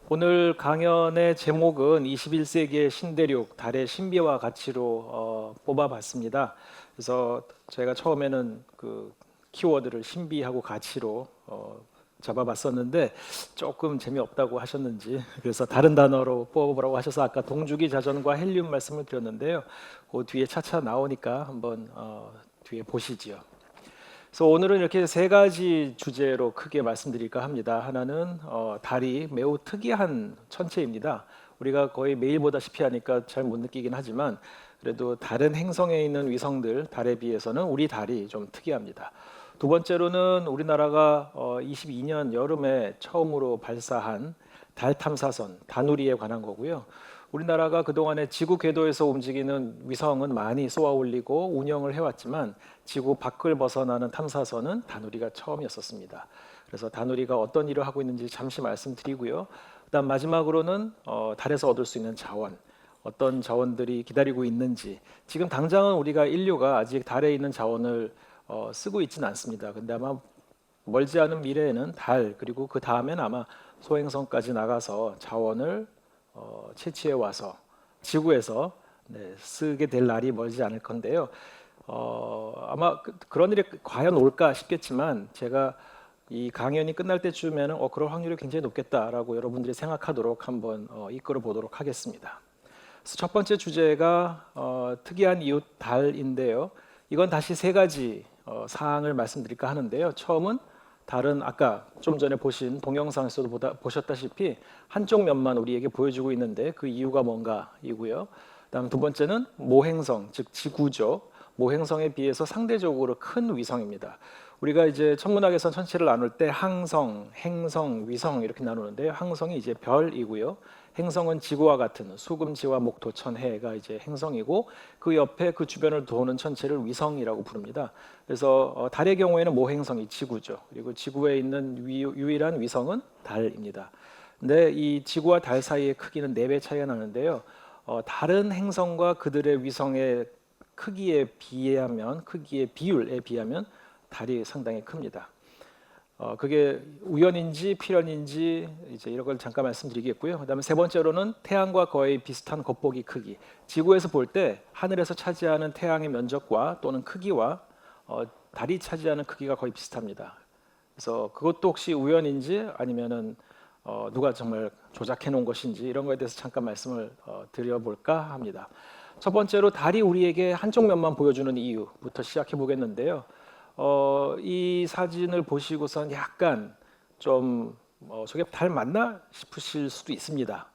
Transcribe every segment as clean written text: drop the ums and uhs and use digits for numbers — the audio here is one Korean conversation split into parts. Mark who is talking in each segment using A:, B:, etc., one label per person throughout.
A: 오늘 강연의 제목은 21세기의 신대륙, 달의 신비와 가치로 뽑아봤습니다. 그래서 제가 처음에는 그 키워드를 신비하고 가치로 잡아봤었는데 조금 재미없다고 하셨는지 그래서 다른 단어로 뽑아보라고 하셔서 아까 동주기 자전과 헬륨 말씀을 드렸는데요. 그 뒤에 차차 나오니까 한번 뒤에 보시지요. 그래서 오늘은 이렇게 세 가지 주제로 크게 말씀드릴까 합니다. 하나는 달이 매우 특이한 천체입니다. 우리가 거의 매일 보다시피 하니까 잘 못 느끼긴 하지만 그래도 다른 행성에 있는 위성들 달에 비해서는 우리 달이 좀 특이합니다. 두 번째로는 우리나라가 22년 여름에 처음으로 발사한 달 탐사선 다누리에 관한 거고요. 우리나라가 그동안에 지구 궤도에서 움직이는 위성은 많이 쏘아 올리고 운영을 해왔지만 지구 밖을 벗어나는 탐사선은 다누리가 처음이었었습니다. 그래서 다누리가 어떤 일을 하고 있는지 잠시 말씀드리고요. 그다음 마지막으로는 달에서 얻을 수 있는 자원, 어떤 자원들이 기다리고 있는지. 지금 당장은 우리가 인류가 아직 달에 있는 자원을 쓰고 있지는 않습니다. 근데 아마 멀지 않은 미래에는 달 그리고 그 다음엔 아마 소행성까지 나가서 자원을 채취해 와서 지구에서 쓰게 될 날이 멀지 않을 건데요. 아마 그런 일이 과연 올까 싶겠지만 제가 이 강연이 끝날 때쯤에는 그럴 확률이 굉장히 높겠다라고 여러분들이 생각하도록 한번 이끌어 보도록 하겠습니다. 그래서 첫 번째 주제가 특이한 이웃 달인데요. 이건 다시 세 가지 사항을 말씀드릴까 하는데요. 처음은 달은 아까 좀 전에 보신 동영상에서도 보셨다시피 한쪽 면만 우리에게 보여주고 있는데 그 이유가 뭔가이고요. 그다음 두 번째는 모행성, 즉 지구죠. 모행성에 비해서 상대적으로 큰 위성입니다. 우리가 이제 천문학에서 천체를 나눌 때 항성, 행성, 위성 이렇게 나누는데 항성이 이제 별이고요. 행성은 지구와 같은 수금지와 목토, 천해가 이제 행성이고 그 옆에 그 주변을 도는 천체를 위성이라고 부릅니다. 그래서 달의 경우에는 모행성이 지구죠. 그리고 지구에 있는 유일한 위성은 달입니다. 근데 이 지구와 달 사이의 크기는 4배 차이가 나는데요. 다른 행성과 그들의 위성의 크기의 비율에 비하면 달이 상당히 큽니다. 그게 우연인지 필연인지 이제 이런 걸 잠깐 말씀드리겠고요. 그다음에 세 번째로는 태양과 거의 비슷한 겉보기 크기. 지구에서 볼 때 하늘에서 차지하는 태양의 면적과 또는 크기와 달이 차지하는 크기가 거의 비슷합니다. 그래서 그것도 혹시 우연인지 아니면은 누가 정말 조작해 놓은 것인지 이런 거에 대해서 잠깐 말씀을 드려볼까 합니다. 첫 번째로 달이 우리에게 한쪽 면만 보여주는 이유부터 시작해 보겠는데요. 이 사진을 보시고선 약간 좀 저게 달 맞나 싶으실 수도 있습니다.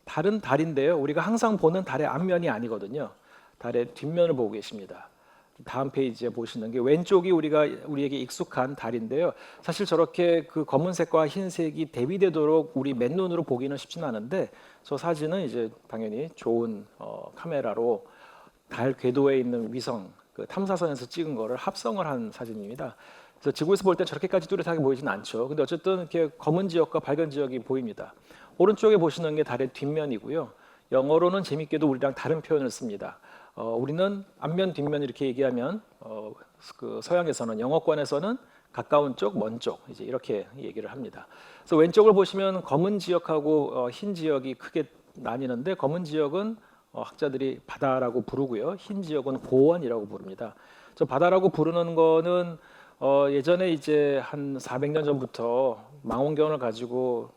A: 달은 달인데요. 우리가 항상 보는 달의 앞면이 아니거든요. 달의 뒷면을 보고 계십니다. 다음 페이지에 보시는 게 왼쪽이 우리에게 익숙한 달인데요. 사실 저렇게 그 검은색과 흰색이 대비되도록 우리 맨눈으로 보기는 쉽지는 않은데 저 사진은 이제 당연히 좋은 카메라로 달 궤도에 있는 위성 그 탐사선에서 찍은 거를 합성을 한 사진입니다. 그래서 지구에서 볼 때 저렇게까지 뚜렷하게 보이지는 않죠. 근데 어쨌든 이렇게 검은 지역과 밝은 지역이 보입니다. 오른쪽에 보시는 게 달의 뒷면이고요. 영어로는 재밌게도 우리랑 다른 표현을 씁니다. 우리는 앞면, 뒷면 이렇게 얘기하면 그 서양에서는 영어권에서는 가까운 쪽, 먼 쪽 이제 이렇게 얘기를 합니다. 그래서 왼쪽을 보시면 검은 지역하고 흰 지역이 크게 나뉘는데 검은 지역은 학자들이 바다라고 부르고요. 흰 지역은 고원이라고 부릅니다. 저 바다라고 부르는 거는 예전에 이제 한 400년 전부터 망원경을 가지고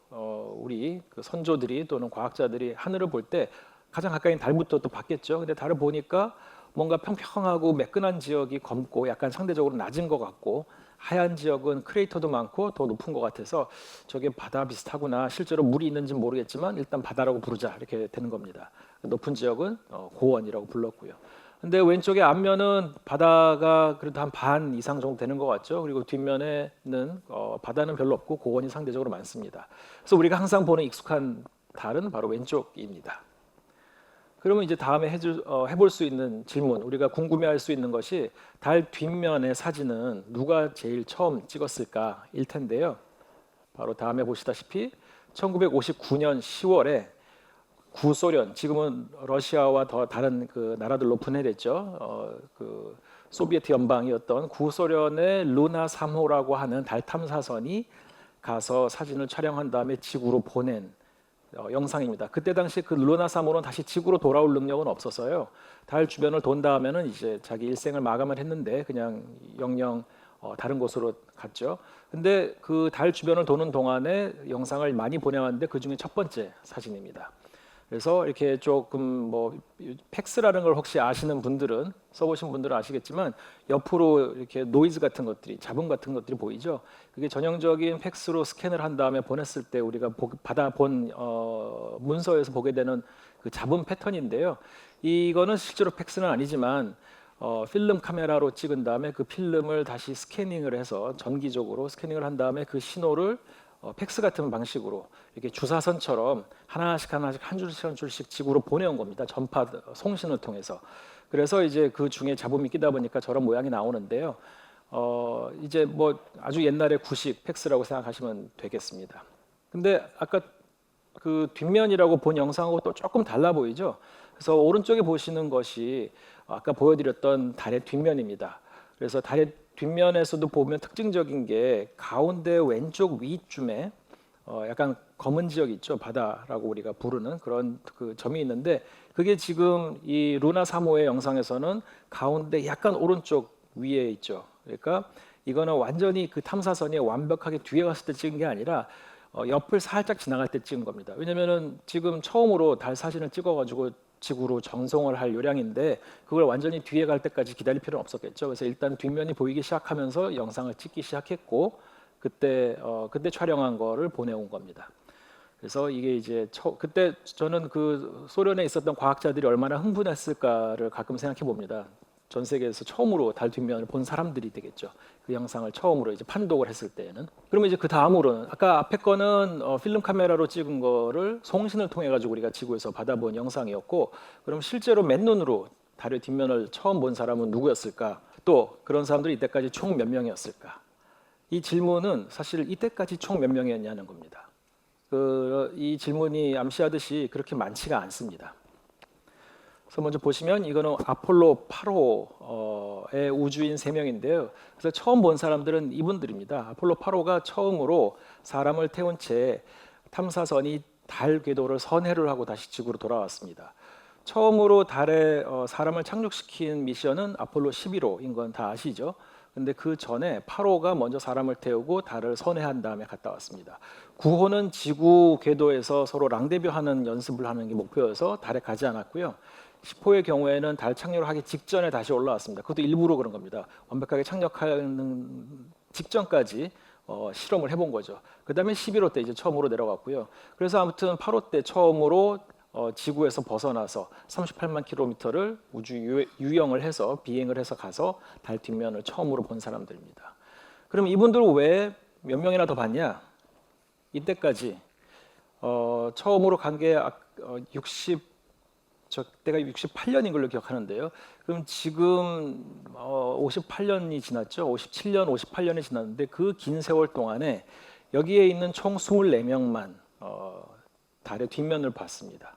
A: 우리 그 선조들이 또는 과학자들이 하늘을 볼 때 가장 가까이 달부터 또 봤겠죠. 근데 달을 보니까 뭔가 평평하고 매끈한 지역이 검고 약간 상대적으로 낮은 것 같고 하얀 지역은 크레이터도 많고 더 높은 것 같아서 저게 바다 비슷하구나. 실제로 물이 있는지는 모르겠지만 일단 바다라고 부르자 이렇게 되는 겁니다. 높은 지역은 고원이라고 불렀고요. 근데 왼쪽의 앞면은 바다가 그래도 한 반 이상 정도 되는 것 같죠. 그리고 뒷면에는 바다는 별로 없고 고원이 상대적으로 많습니다. 그래서 우리가 항상 보는 익숙한 달은 바로 왼쪽입니다. 그러면 이제 다음에 해볼 수 있는 질문, 우리가 궁금해할 수 있는 것이 달 뒷면의 사진은 누가 제일 처음 찍었을까일 텐데요. 바로 다음에 보시다시피 1959년 10월에 구소련, 지금은 러시아와 더 다른 그 나라들로 분해됐죠. 그 소비에트 연방이었던 구소련의 루나 3호라고 하는 달 탐사선이 가서 사진을 촬영한 다음에 지구로 보낸 영상입니다. 그때 당시 그 루나 3호는 다시 지구로 돌아올 능력은 없어서요. 달 주변을 돈 다음에는 이제 자기 일생을 마감을 했는데 그냥 영영 다른 곳으로 갔죠. 근데 그 달 주변을 도는 동안에 영상을 많이 보내왔는데 그 중에 첫 번째 사진입니다. 그래서 이렇게 조금 뭐 팩스라는 걸 혹시 아시는 분들은 써보신 분들은 아시겠지만 옆으로 이렇게 노이즈 같은 것들이 잡음 같은 것들이 보이죠. 그게 전형적인 팩스로 스캔을 한 다음에 보냈을 때 우리가 받아본 문서에서 보게 되는 그 잡음 패턴인데요. 이거는 실제로 팩스는 아니지만 필름 카메라로 찍은 다음에 그 필름을 다시 스캐닝을 해서 전기적으로 스캐닝을 한 다음에 그 신호를 팩스 같은 방식으로 이렇게 주사선처럼 하나씩 한 줄씩 한 줄씩 지구로 보내온 겁니다. 전파 송신을 통해서. 그래서 이제 그 중에 잡음이 끼다 보니까 저런 모양이 나오는데요. 이제 뭐 아주 옛날의 구식 팩스라고 생각하시면 되겠습니다. 근데 아까 그 뒷면이라고 본 영상하고 또 조금 달라 보이죠? 그래서 오른쪽에 보시는 것이 아까 보여드렸던 달의 뒷면입니다. 그래서 달의 뒷면에서도 보면 특징적인 게 가운데 왼쪽 위쯤에 약간 검은 지역 있죠. 바다라고 우리가 부르는 그런 그 점이 있는데 그게 지금 이 루나 3호의 영상에서는 가운데 약간 오른쪽 위에 있죠. 그러니까 이거는 완전히 그 탐사선이 완벽하게 뒤에 갔을 때 찍은 게 아니라 옆을 살짝 지나갈 때 찍은 겁니다. 왜냐면은 지금 처음으로 달 사진을 찍어가지고 지구로 전송을 할 요량인데 그걸 완전히 뒤에 갈 때까지 기다릴 필요는 없었겠죠. 그래서 일단 뒷면이 보이기 시작하면서 영상을 찍기 시작했고 그때 촬영한 거를 보내온 겁니다. 그래서 이게 이제 그때 저는 그 소련에 있었던 과학자들이 얼마나 흥분했을까를 가끔 생각해 봅니다. 전 세계에서 처음으로 달 뒷면을 본 사람들이 되겠죠. 그 영상을 처음으로 이제 판독을 했을 때에는. 그러면 이제 그 다음으로는 아까 앞에 거는 필름 카메라로 찍은 거를 송신을 통해 가지고 우리가 지구에서 받아본 영상이었고, 그럼 실제로 맨눈으로 달의 뒷면을 처음 본 사람은 누구였을까? 또 그런 사람들이 이때까지 총 몇 명이었을까? 이 질문은 사실 이때까지 총 몇 명이었냐는 겁니다. 이 질문이 암시하듯이 그렇게 많지가 않습니다. 그래서 먼저 보시면 이거는 아폴로 8호의 우주인 3명인데요. 그래서 처음 본 사람들은 이분들입니다. 아폴로 8호가 처음으로 사람을 태운 채 탐사선이 달 궤도를 선회를 하고 다시 지구로 돌아왔습니다. 처음으로 달에 사람을 착륙시킨 미션은 아폴로 11호인 건 다 아시죠? 근데 그 전에 8호가 먼저 사람을 태우고 달을 선회한 다음에 갔다 왔습니다. 9호는 지구 궤도에서 서로 랑데뷰하는 연습을 하는 게 목표여서 달에 가지 않았고요. 10호의 경우에는 달 착륙을 하기 직전에 다시 올라왔습니다. 그것도 일부러 그런 겁니다. 완벽하게 착륙하는 직전까지 실험을 해본 거죠. 그 다음에 11호 때 이제 처음으로 내려갔고요. 그래서 아무튼 8호 때 처음으로 지구에서 벗어나서 38만 킬로미터를 우주 유영을 해서 비행을 해서 가서 달 뒷면을 처음으로 본 사람들입니다. 그럼 이분들은 왜 몇 명이나 더 봤냐? 이때까지 처음으로 간 게 때가 68년인 걸로 기억하는데요. 그럼 지금 58년이 지났죠. 57년, 58년이 지났는데 그 긴 세월 동안에 여기에 있는 총 24명만 달의 뒷면을 봤습니다.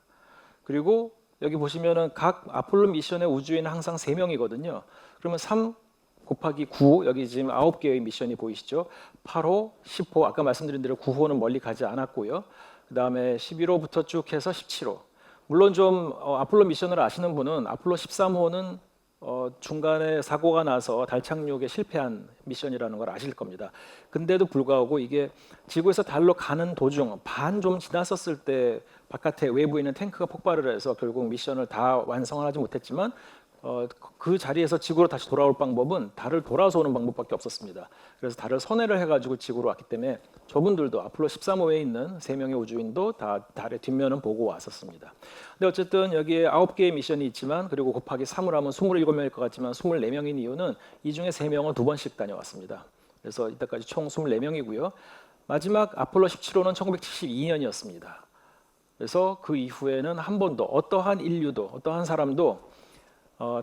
A: 그리고 여기 보시면은 각 아폴로 미션의 우주인은 항상 3명이거든요. 그러면 3 곱하기 9, 여기 지금 9개의 미션이 보이시죠? 8호, 10호, 아까 말씀드린 대로 9호는 멀리 가지 않았고요. 그 다음에 11호부터 쭉 해서 17호. 물론 좀 아폴로 미션을 아시는 분은 아폴로 13호는 중간에 사고가 나서 달 착륙에 실패한 미션이라는 걸 아실 겁니다. 근데도 불구하고 이게 지구에서 달로 가는 도중 반 좀 지났었을 때 바깥에 외부에 있는 탱크가 폭발을 해서 결국 미션을 다 완성을 하지 못했지만 그 자리에서 지구로 다시 돌아올 방법은 달을 돌아서 오는 방법밖에 없었습니다. 그래서 달을 선회를 해가지고 지구로 왔기 때문에 저분들도 아폴로 13호에 있는 3명의 우주인도 다 달의 뒷면은 보고 왔었습니다. 근데 어쨌든 여기에 9개의 미션이 있지만 그리고 곱하기 3을 하면 27명일 것 같지만 24명인 이유는 이 중에 3명은 2번씩 다녀왔습니다. 그래서 이때까지 총 24명이고요. 마지막 아폴로 17호는 1972년이었습니다. 그래서 그 이후에는 한 번도 어떠한 인류도 어떠한 사람도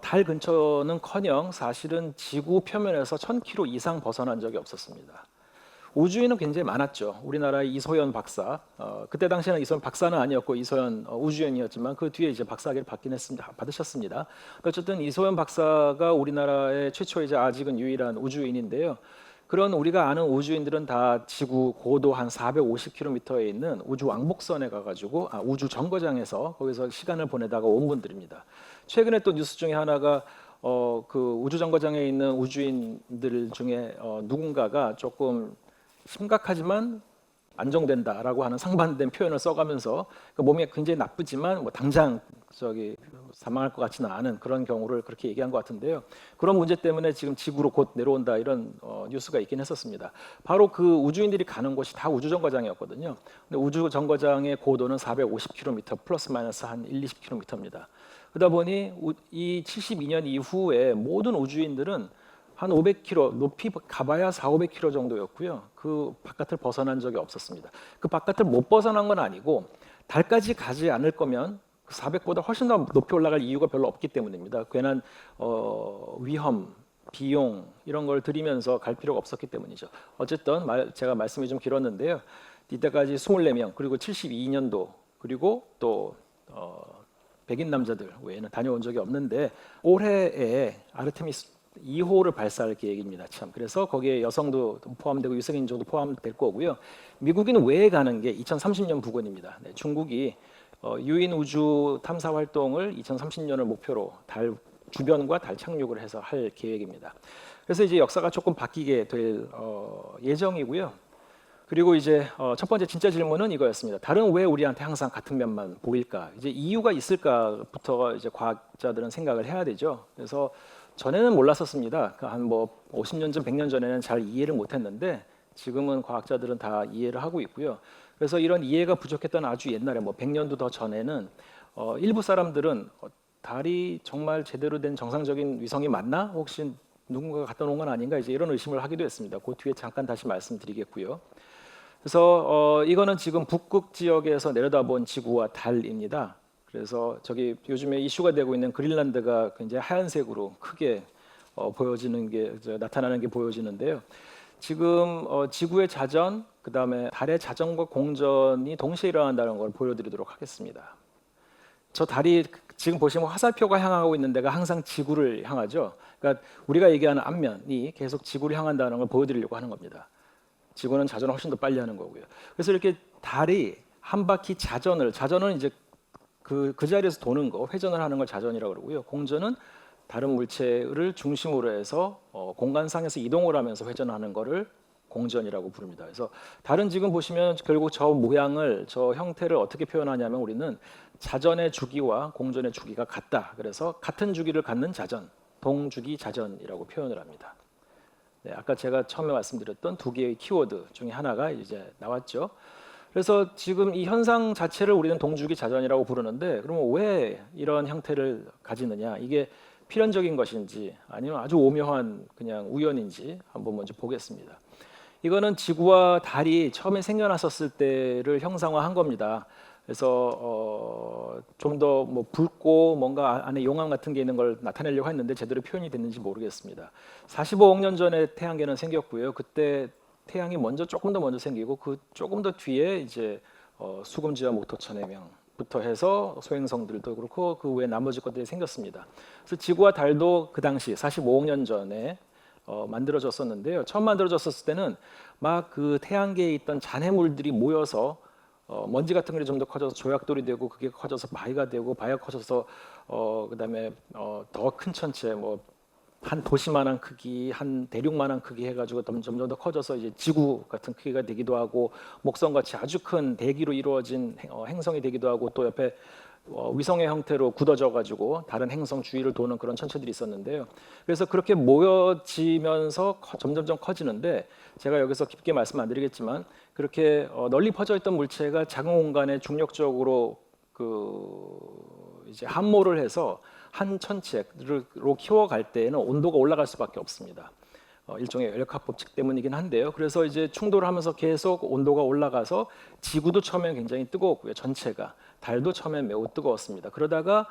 A: 달 근처는커녕 사실은 지구 표면에서 1000km 이상 벗어난 적이 없었습니다. 우주인은 굉장히 많았죠. 우리나라의 이소연 박사, 그때 당시에는 이소연 박사는 아니었고 이소연 우주인이었지만 그 뒤에 이제 박사학위를 받으셨습니다. 어쨌든 이소연 박사가 우리나라의 최초이자 아직은 유일한 우주인인데요. 그런 우리가 아는 우주인들은 다 지구 고도 한 450km에 있는 우주 왕복선에 가가지고 우주 정거장에서 거기서 시간을 보내다가 온 분들입니다. 최근에 또 뉴스 중에 하나가 그 우주 정거장에 있는 우주인들 중에 누군가가 조금 심각하지만 안정된다라고 하는 상반된 표현을 써가면서 그 몸이 굉장히 나쁘지만 뭐 당장 사망할 것 같지는 않은 그런 경우를 그렇게 얘기한 것 같은데요. 그런 문제 때문에 지금 지구로 곧 내려온다 이런 뉴스가 있긴 했었습니다. 바로 그 우주인들이 가는 곳이 다 우주 정거장이었거든요. 근데 우주 정거장의 고도는 450km 플러스 마이너스 한 20km입니다. 그러다 보니 이 72년 이후에 모든 우주인들은 한 500km 높이 가봐야 4,500km 정도였고요. 그 바깥을 벗어난 적이 없었습니다. 그 바깥을 못 벗어난 건 아니고 달까지 가지 않을 거면 400보다 훨씬 더 높이 올라갈 이유가 별로 없기 때문입니다. 괜한 위험, 비용 이런 걸 들이면서 갈 필요가 없었기 때문이죠. 어쨌든 제가 말씀이 좀 길었는데요. 이때까지 24명 그리고 72년도 그리고 또 백인 남자들 외에는 다녀온 적이 없는데 올해에 아르테미스 2호를 발사할 계획입니다. 참. 그래서 거기에 여성도 포함되고 유색인종도 포함될 거고요. 미국인 외에 가는 게 2030년 부근입니다. 네, 중국이 유인 우주 탐사 활동을 2030년을 목표로 달 주변과 달 착륙을 해서 할 계획입니다. 그래서 이제 역사가 조금 바뀌게 될 예정이고요. 그리고 이제 첫 번째 진짜 질문은 이거였습니다. 달은 왜 우리한테 항상 같은 면만 보일까? 이제 이유가 있을까부터 이제 과학자들은 생각을 해야 되죠. 그래서 전에는 몰랐었습니다. 한 뭐 50년 전, 100년 전에는 잘 이해를 못했는데 지금은 과학자들은 다 이해를 하고 있고요. 그래서 이런 이해가 부족했던 아주 옛날에 뭐 100년도 더 전에는 일부 사람들은 달이 정말 제대로 된 정상적인 위성이 맞나? 혹시 누군가가 갖다 놓은 건 아닌가? 이제 이런 의심을 하기도 했습니다. 그 뒤에 잠깐 다시 말씀드리겠고요. 그래서 이거는 지금 북극 지역에서 내려다본 지구와 달입니다. 그래서 저기 요즘에 이슈가 되고 있는 그린란드가 굉장히 하얀색으로 크게 보여지는 게 나타나는 게 보여지는데요. 지금 지구의 자전, 그다음에 달의 자전과 공전이 동시에 일어난다는 걸 보여드리도록 하겠습니다. 저 달이 지금 보시면 화살표가 향하고 있는 데가 항상 지구를 향하죠. 그러니까 우리가 얘기하는 앞면이 계속 지구를 향한다는 걸 보여드리려고 하는 겁니다. 지구는 자전을 훨씬 더 빨리 하는 거고요. 그래서 이렇게 달이 한 바퀴 자전은 이제 그 자리에서 도는 거, 회전을 하는 걸 자전이라고 그러고요. 공전은 다른 물체를 중심으로 해서 공간상에서 이동을 하면서 회전하는 거를 공전이라고 부릅니다. 그래서 달은 지금 보시면 결국 저 모양을, 저 형태를 어떻게 표현하냐면 우리는 자전의 주기와 공전의 주기가 같다. 그래서 같은 주기를 갖는 자전, 동주기 자전이라고 표현을 합니다. 네, 아까 제가 처음에 말씀드렸던 두 개의 키워드 중에 하나가 이제 나왔죠. 그래서 지금 이 현상 자체를 우리는 동주기 자전이라고 부르는데 그러면 왜 이런 형태를 가지느냐? 이게 필연적인 것인지 아니면 아주 오묘한 그냥 우연인지 한번 먼저 보겠습니다. 이거는 지구와 달이 처음에 생겨났었을 때를 형상화한 겁니다. 그래서 좀 더 뭐 붉고 뭔가 안에 용암 같은 게 있는 걸 나타내려고 했는데 제대로 표현이 됐는지 모르겠습니다. 45억 년 전에 태양계는 생겼고요. 그때 태양이 조금 더 먼저 생기고 그 조금 더 뒤에 이제 수금지와 목토천해명부터 해서 소행성들도 그렇고 그 외에 나머지 것들이 생겼습니다. 그래서 지구와 달도 그 당시 45억 년 전에 만들어졌었는데요. 처음 만들어졌을 때는 막 그 태양계에 있던 잔해물들이 모여서 먼지 같은 게 좀 더 커져서 조약돌이 되고 그게 커져서 바위가 되고 바위가 커져서 그다음에 더 큰 천체 뭐 한 도시만한 크기, 한 대륙만한 크기 해가지고 점점 더 커져서 이제 지구 같은 크기가 되기도 하고 목성같이 아주 큰 대기로 이루어진 행성이 되기도 하고 또 옆에 위성의 형태로 굳어져가지고 다른 행성 주위를 도는 그런 천체들이 있었는데요. 그래서 그렇게 모여지면서 점점점 커지는데 제가 여기서 깊게 말씀 안 드리겠지만 그렇게 널리 퍼져 있던 물체가 작은 공간에 중력적으로 이제 함몰을 해서 한 천체로 키워갈 때에는 온도가 올라갈 수밖에 없습니다. 일종의 열역학 법칙 때문이긴 한데요. 그래서 이제 충돌을 하면서 계속 온도가 올라가서 지구도 처음엔 굉장히 뜨거웠고요. 전체가 달도 처음엔 매우 뜨거웠습니다. 그러다가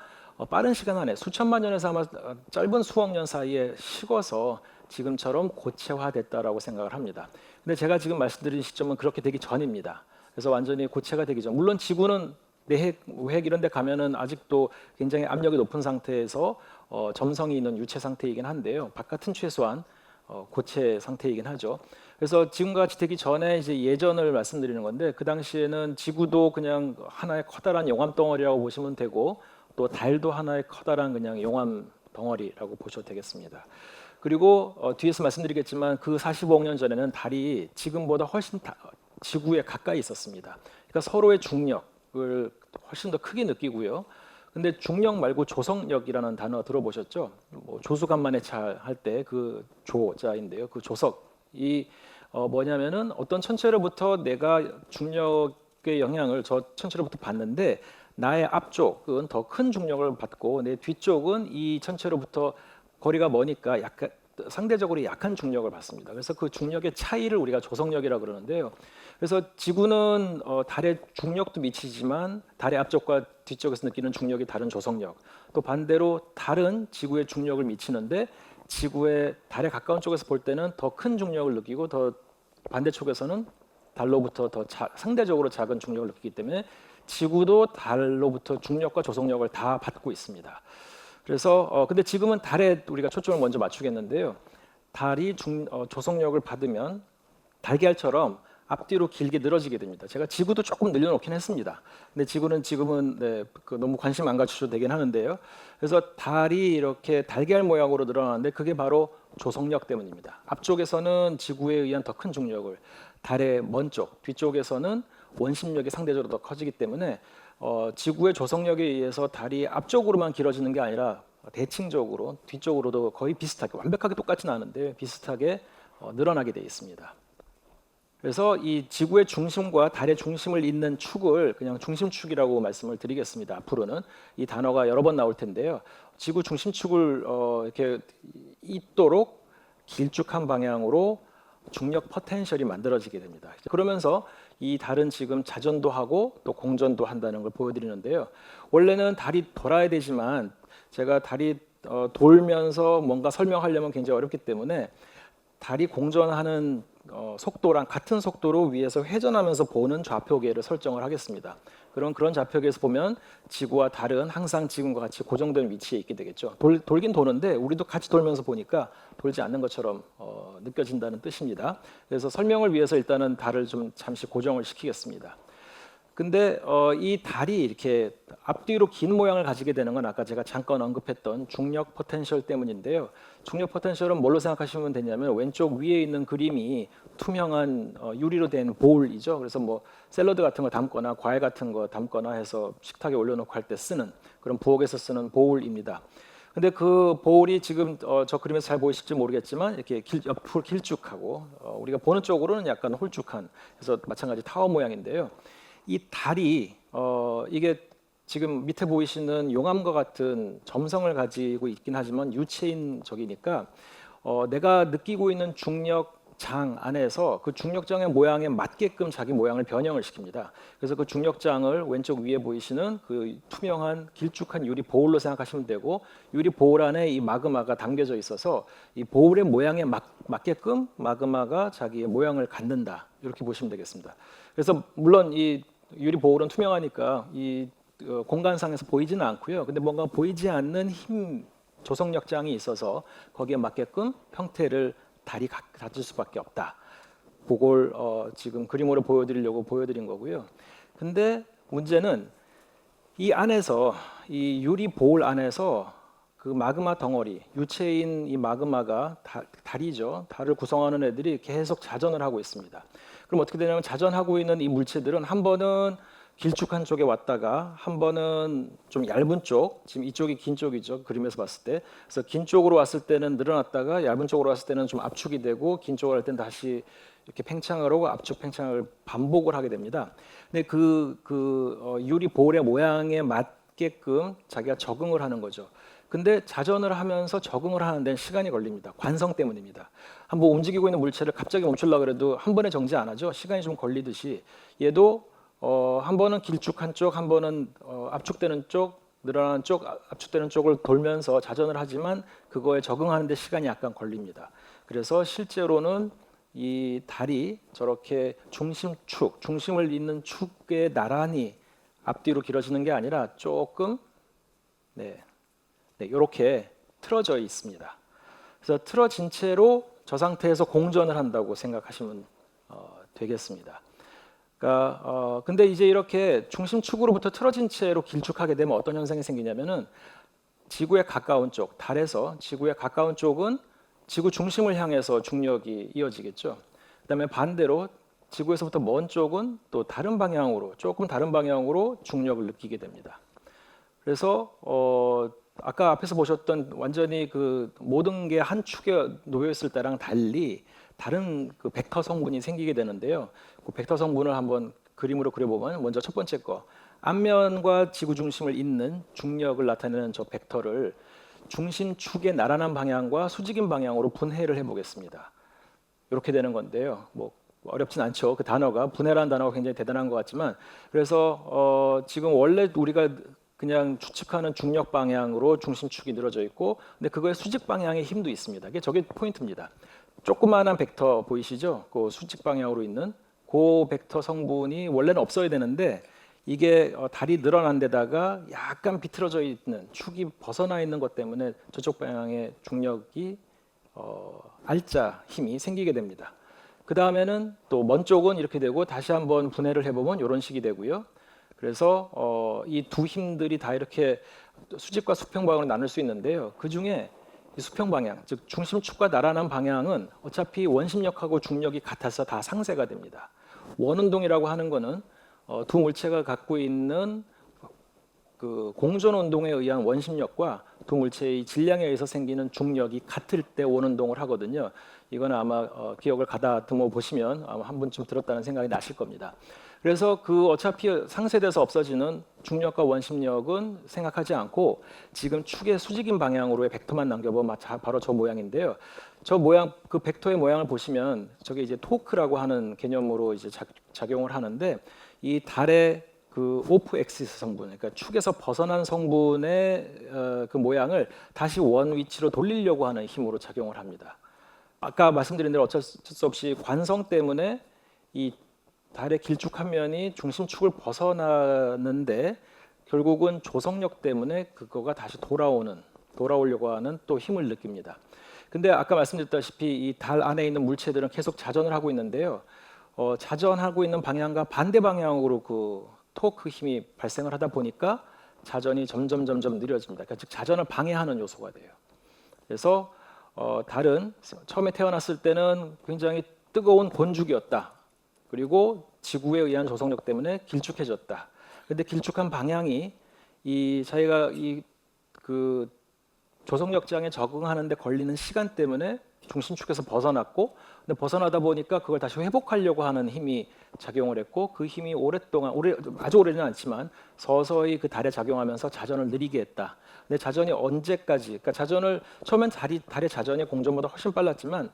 A: 빠른 시간 안에 수천만 년에서 아마 짧은 수억 년 사이에 식어서 지금처럼 고체화됐다라고 생각을 합니다. 근데 제가 지금 말씀드린 시점은 그렇게 되기 전입니다. 그래서 완전히 고체가 되기 전. 물론 지구는 내핵, 외핵 이런 데 가면은 아직도 굉장히 압력이 높은 상태에서 점성이 있는 유체 상태이긴 한데요. 바깥은 최소한 고체 상태이긴 하죠. 그래서 지금같이 되기 전에 이제 예전을 말씀드리는 건데 그 당시에는 지구도 그냥 하나의 커다란 용암 덩어리라고 보시면 되고 또 달도 하나의 커다란 그냥 용암 덩어리라고 보셔도 되겠습니다. 그리고 뒤에서 말씀드리겠지만 그 45억 년 전에는 달이 지금보다 훨씬 지구에 가까이 있었습니다. 그러니까 서로의 중력을 훨씬 더 크게 느끼고요. 근데 중력 말고 조석력이라는 단어 들어보셨죠? 뭐 조수간만의 차 할 때 그 조자인데요. 그 조석이 뭐냐면은 어떤 천체로부터 내가 중력의 영향을 저 천체로부터 받는데 나의 앞쪽은 더 큰 중력을 받고 내 뒤쪽은 이 천체로부터 거리가 머니까 약간 상대적으로 약한 중력을 받습니다. 그래서 그 중력의 차이를 우리가 조석력이라고 그러는데요. 그래서 지구는 달의 중력도 미치지만 달의 앞쪽과 뒤쪽에서 느끼는 중력이 다른 조석력. 또 반대로 달은 지구의 중력을 미치는데 지구의 달에 가까운 쪽에서 볼 때는 더 큰 중력을 느끼고 더 반대쪽에서는 달로부터 더 상대적으로 작은 중력을 느끼기 때문에 지구도 달로부터 중력과 조석력을 다 받고 있습니다. 그래서 근데 지금은 달에 우리가 초점을 먼저 맞추겠는데요. 달이 조석력을 받으면 달걀처럼 앞뒤로 길게 늘어지게 됩니다. 제가 지구도 조금 늘려놓긴 했습니다. 근데 지구는 지금은 네, 너무 관심 안 가지셔도 되긴 하는데요. 그래서 달이 이렇게 달걀 모양으로 늘어나는데 그게 바로 조석력 때문입니다. 앞쪽에서는 지구에 의한 더 큰 중력을, 달의 먼 쪽, 뒤쪽에서는 원심력이 상대적으로 더 커지기 때문에 지구의 조석력에 의해서 달이 앞쪽으로만 길어지는 게 아니라 대칭적으로 뒤쪽으로도 거의 비슷하게, 완벽하게 똑같지는 않은데 비슷하게 늘어나게 되어 있습니다. 그래서 이 지구의 중심과 달의 중심을 잇는 축을 그냥 중심축이라고 말씀을 드리겠습니다. 앞으로는 이 단어가 여러 번 나올 텐데요. 지구 중심축을 이렇게 잇도록 길쭉한 방향으로 중력 포텐셜이 만들어지게 됩니다. 그러면서 이 달은 지금 자전도 하고 또 공전도 한다는 걸 보여드리는데요. 원래는 달이 돌아야 되지만 제가 달이 돌면서 뭔가 설명하려면 굉장히 어렵기 때문에 달이 공전하는 속도랑 같은 속도로 위에서 회전하면서 보는 좌표계를 설정을 하겠습니다. 그런 좌표계에서 보면 지구와 달은 항상 지금과 같이 고정된 위치에 있게 되겠죠. 돌긴 도는데 우리도 같이 돌면서 보니까 돌지 않는 것처럼 느껴진다는 뜻입니다. 그래서 설명을 위해서 일단은 달을 좀 잠시 고정을 시키겠습니다. 근데 이 달이 이렇게 앞뒤로 긴 모양을 가지게 되는 건 아까 제가 잠깐 언급했던 중력 포텐셜 때문인데요. 중력 포텐셜은 뭘로 생각하시면 되냐면 왼쪽 위에 있는 그림이 투명한 유리로 된 보울이죠. 그래서 뭐 샐러드 같은 거 담거나 과일 같은 거 담거나 해서 식탁에 올려놓고 할 때 쓰는 그런 부엌에서 쓰는 보울입니다. 근데 그 보울이 지금 저 그림에서 잘 보이실지 모르겠지만 이렇게 옆으로 길쭉하고 우리가 보는 쪽으로는 약간 홀쭉한, 그래서 마찬가지 타워 모양인데요. 이 달이 이게 지금 밑에 보이시는 용암과 같은 점성을 가지고 있긴 하지만 유체인적이니까 내가 느끼고 있는 중력장 안에서 그 중력장의 모양에 맞게끔 자기 모양을 변형을 시킵니다. 그래서 그 중력장을 왼쪽 위에 보이시는 그 투명한 길쭉한 유리 보울로 생각하시면 되고, 유리 보울 안에 이 마그마가 담겨져 있어서 이 보울의 모양에 맞게끔 마그마가 자기의 모양을 갖는다, 이렇게 보시면 되겠습니다. 그래서 물론 이 유리 보울은 투명하니까 이 공간상에서 보이지는 않고요. 근데 뭔가 보이지 않는 힘 조석력장이 있어서 거기에 맞게끔 형태를 달이 가질 수밖에 없다. 그걸 지금 그림으로 보여드린 거고요. 근데 문제는 이 안에서, 이 유리 보울 안에서 그 마그마 덩어리, 유체인 이 마그마가 달이죠. 달을 구성하는 애들이 계속 자전을 하고 있습니다. 그럼 어떻게 되냐면 자전하고 있는 이 물체들은 한 번은 길쭉한 쪽에 왔다가 한 번은 좀 얇은 쪽, 지금 이쪽이 긴 쪽이죠. 그림에서 봤을 때. 그래서 긴 쪽으로 왔을 때는 늘어났다가 얇은 쪽으로 왔을 때는 좀 압축이 되고, 긴 쪽으로 할 때는 다시 이렇게 팽창을 하고 압축 팽창을 반복을 하게 됩니다. 근데 유리 보울의 모양에 맞게끔 자기가 적응을 하는 거죠. 근데 자전을 하면서 적응을 하는 데는 시간이 걸립니다. 관성 때문입니다. 한번 움직이고 있는 물체를 갑자기 멈추려고 해도 한 번에 정지 안 하죠. 시간이 좀 걸리듯이 얘도 한 번은 길쭉한 쪽, 한 번은 압축되는 쪽, 늘어나는 쪽, 압축되는 쪽을 돌면서 자전을 하지만 그거에 적응하는 데 시간이 약간 걸립니다. 그래서 실제로는 이 달이 저렇게 중심을 잇는 축에 나란히 앞뒤로 길어지는 게 아니라 조금 이렇게 틀어져 있습니다. 그래서 틀어진 채로 저 상태에서 공전을 한다고 생각하시면 되겠습니다. 그러니까 근데 이제 이렇게 중심축으로부터 틀어진 채로 길쭉하게 되면 어떤 현상이 생기냐면은 지구에 가까운 쪽, 달에서 지구에 가까운 쪽은 지구 중심을 향해서 중력이 이어지겠죠. 그다음에 반대로 지구에서부터 먼 쪽은 또 다른 방향으로, 조금 다른 방향으로 중력을 느끼게 됩니다. 그래서 아까 앞에서 보셨던 완전히 그 모든 게 한 축에 놓여 있을 때랑 달리 다른 그 벡터 성분이 생기게 되는데요. 그 벡터 성분을 한번 그림으로 그려보면 먼저 첫 번째 거, 앞면과 지구 중심을 잇는 중력을 나타내는 저 벡터를 중심축의 나란한 방향과 수직인 방향으로 분해를 해보겠습니다. 이렇게 되는 건데요. 뭐 어렵진 않죠. 그 단어가, 분해라는 단어가 굉장히 대단한 것 같지만, 그래서 지금 원래 우리가 그냥 추측하는 중력 방향으로 중심축이 늘어져 있고, 근데 그거의 수직 방향의 힘도 있습니다. 저게 포인트입니다. 조그마한 벡터 보이시죠? 그 수직 방향으로 있는 그 벡터 성분이 원래는 없어야 되는데, 이게 달이 늘어난 데다가 약간 비틀어져 있는, 축이 벗어나 있는 것 때문에 저쪽 방향의 중력이 알짜 힘이 생기게 됩니다. 그 다음에는 또 먼 쪽은 이렇게 되고, 다시 한번 분해를 해보면 이런 식이 되고요. 그래서 이 두 힘들이 다 이렇게 수직과 수평 방향으로 나눌 수 있는데요. 그 중에 수평 방향, 즉 중심축과 나란한 방향은 어차피 원심력하고 중력이 같아서 다 상쇄가 됩니다. 원운동이라고 하는 거는 두 물체가 갖고 있는 그 공전 운동에 의한 원심력과 두 물체의 질량에 의해서 생기는 중력이 같을 때 원운동을 하거든요. 이건 아마 기억을 가다듬어 보시면 아마 한 번쯤 들었다는 생각이 나실 겁니다. 그래서 그 어차피 상쇄돼서 없어지는 중력과 원심력은 생각하지 않고 지금 축의 수직인 방향으로의 벡터만 남겨보면 바로 저 모양인데요. 저 모양, 그 벡터의 모양을 보시면 저게 이제 토크라고 하는 개념으로 이제 작용을 하는데, 이 달의 그 오프 엑시스 성분, 그러니까 축에서 벗어난 성분의 그 모양을 다시 원 위치로 돌리려고 하는 힘으로 작용을 합니다. 아까 말씀드린 대로 어쩔 수 없이 관성 때문에 이 달의 길쭉한 면이 중심축을 벗어나는데 결국은 조성력 때문에 그거가 다시 돌아오려고 하는 또 힘을 느낍니다. 근데 아까 말씀드렸다시피 이 달 안에 있는 물체들은 계속 자전을 하고 있는데요. 자전하고 있는 방향과 반대 방향으로 그 토크 힘이 발생을 하다 보니까 자전이 점점 느려집니다. 그러니까 즉 자전을 방해하는 요소가 돼요. 그래서 달은 처음에 태어났을 때는 굉장히 뜨거운 본죽이었다. 그리고 지구에 의한 조성력 때문에 길쭉해졌다. 근데 길쭉한 방향이 자기가 그 조성력장에 적응하는데 걸리는 시간 때문에 중심축에서 벗어났고, 근데 벗어나다 보니까 그걸 다시 회복하려고 하는 힘이 작용을 했고, 그 힘이 아주 오래는 않지만 서서히 그 달에 작용하면서 자전을 느리게 했다. 근데 자전이 언제까지, 그러니까 자전을 처음엔 달의 자전이 공전보다 훨씬 빨랐지만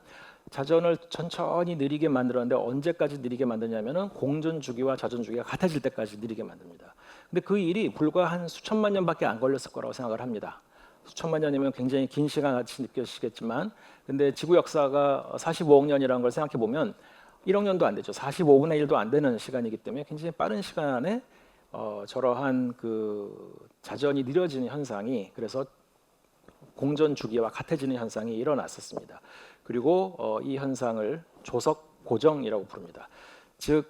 A: 자전을 천천히 느리게 만들었는데 언제까지 느리게 만드냐면은 공전 주기와 자전 주기가 같아질 때까지 느리게 만듭니다. 근데 그 일이 불과 한 수천만 년밖에 안 걸렸을 거라고 생각을 합니다. 수천만 년이면 굉장히 긴 시간 같이 느껴지시겠지만, 근데 지구 역사가 45억 년이라는 걸 생각해 보면 1억 년도 안 되죠. 45분의 1도 안 되는 시간이기 때문에 굉장히 빠른 시간에 저러한 그 자전이 느려지는 현상이, 그래서 공전 주기와 같아지는 현상이 일어났었습니다. 그리고 이 현상을 조석 고정이라고 부릅니다. 즉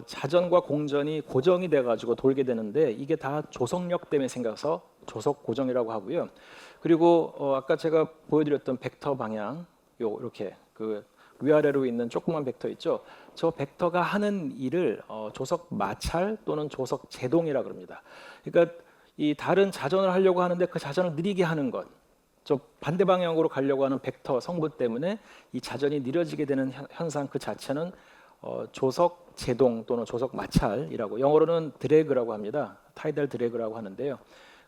A: 자전과 공전이 고정이 돼가지고 돌게 되는데 이게 다 조석력 때문에 생겨서 조석 고정이라고 하고요. 그리고 아까 제가 보여드렸던 벡터 방향, 이렇게 그 위아래로 있는 조그만 벡터 있죠. 저 벡터가 하는 일을 조석 마찰 또는 조석 제동이라 그럽니다. 그러니까 이 다른 자전을 하려고 하는데 그 자전을 느리게 하는 것, 저 반대 방향으로 가려고 하는 벡터 성분 때문에 이 자전이 느려지게 되는 현상 그 자체는 조석 제동 또는 조석 마찰이라고, 영어로는 드래그라고 합니다. 타이달 드래그라고 하는데요.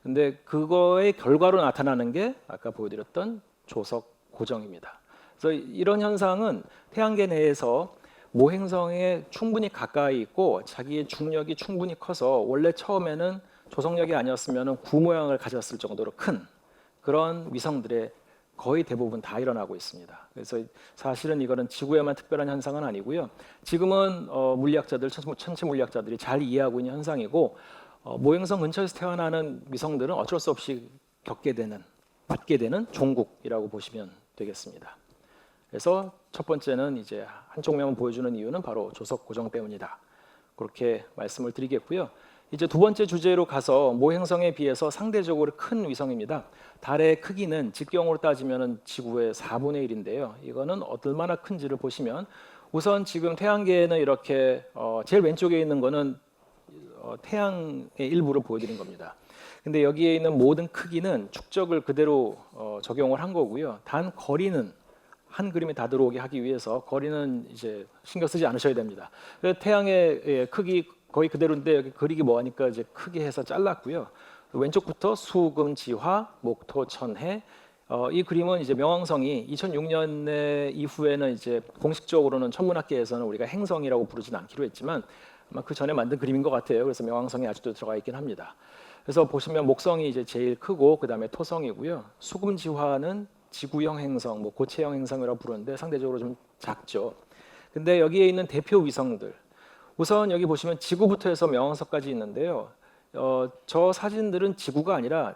A: 근데 그거의 결과로 나타나는 게 아까 보여드렸던 조석 고정입니다. 그래서 이런 현상은 태양계 내에서 모행성에 충분히 가까이 있고 자기의 중력이 충분히 커서 원래 처음에는 조성력이 아니었으면 구 모양을 가졌을 정도로 큰 그런 위성들의 거의 대부분 다 일어나고 있습니다. 그래서 사실은 이거는 지구에만 특별한 현상은 아니고요. 지금은 물리학자들, 천체 물리학자들이 잘 이해하고 있는 현상이고, 모행성 근처에서 태어나는 위성들은 어쩔 수 없이 맞게 되는 종국이라고 보시면 되겠습니다. 그래서 첫 번째는 이제 한쪽 면만 보여주는 이유는 바로 조석 고정 때문이다. 그렇게 말씀을 드리겠고요. 이제 두 번째 주제로 가서 모행성에 비해서 상대적으로 큰 위성입니다. 달의 크기는 직경으로 따지면 지구의 4분의 1인데요. 이거는 얼마나 큰지를 보시면 우선 지금 태양계에는 이렇게 제일 왼쪽에 있는 거는 태양의 일부를 보여드린 겁니다. 근데 여기에 있는 모든 크기는 축적을 그대로 적용을 한 거고요. 단 거리는 한 그림에 다 들어오게 하기 위해서 거리는 이제 신경 쓰지 않으셔야 됩니다. 태양의 크기 거의 그대로인데 여기 그리기 뭐하니까 이제 크게 해서 잘랐고요. 왼쪽부터 수금, 지화, 목토, 천해. 이 그림은 이제 명왕성이 2006년에 이후에는 이제 공식적으로는 천문학계에서는 우리가 행성이라고 부르지는 않기로 했지만 아마 그 전에 만든 그림인 것 같아요. 그래서 명왕성이 아직도 들어가 있긴 합니다. 그래서 보시면 목성이 이제 제일 크고 그 다음에 토성이고요. 수금지화는 지구형 행성, 뭐 고체형 행성이라고 부르는데 상대적으로 좀 작죠. 근데 여기에 있는 대표 위성들, 우선 여기 보시면 지구부터 해서 명왕성까지 있는데요. 저 사진들은 지구가 아니라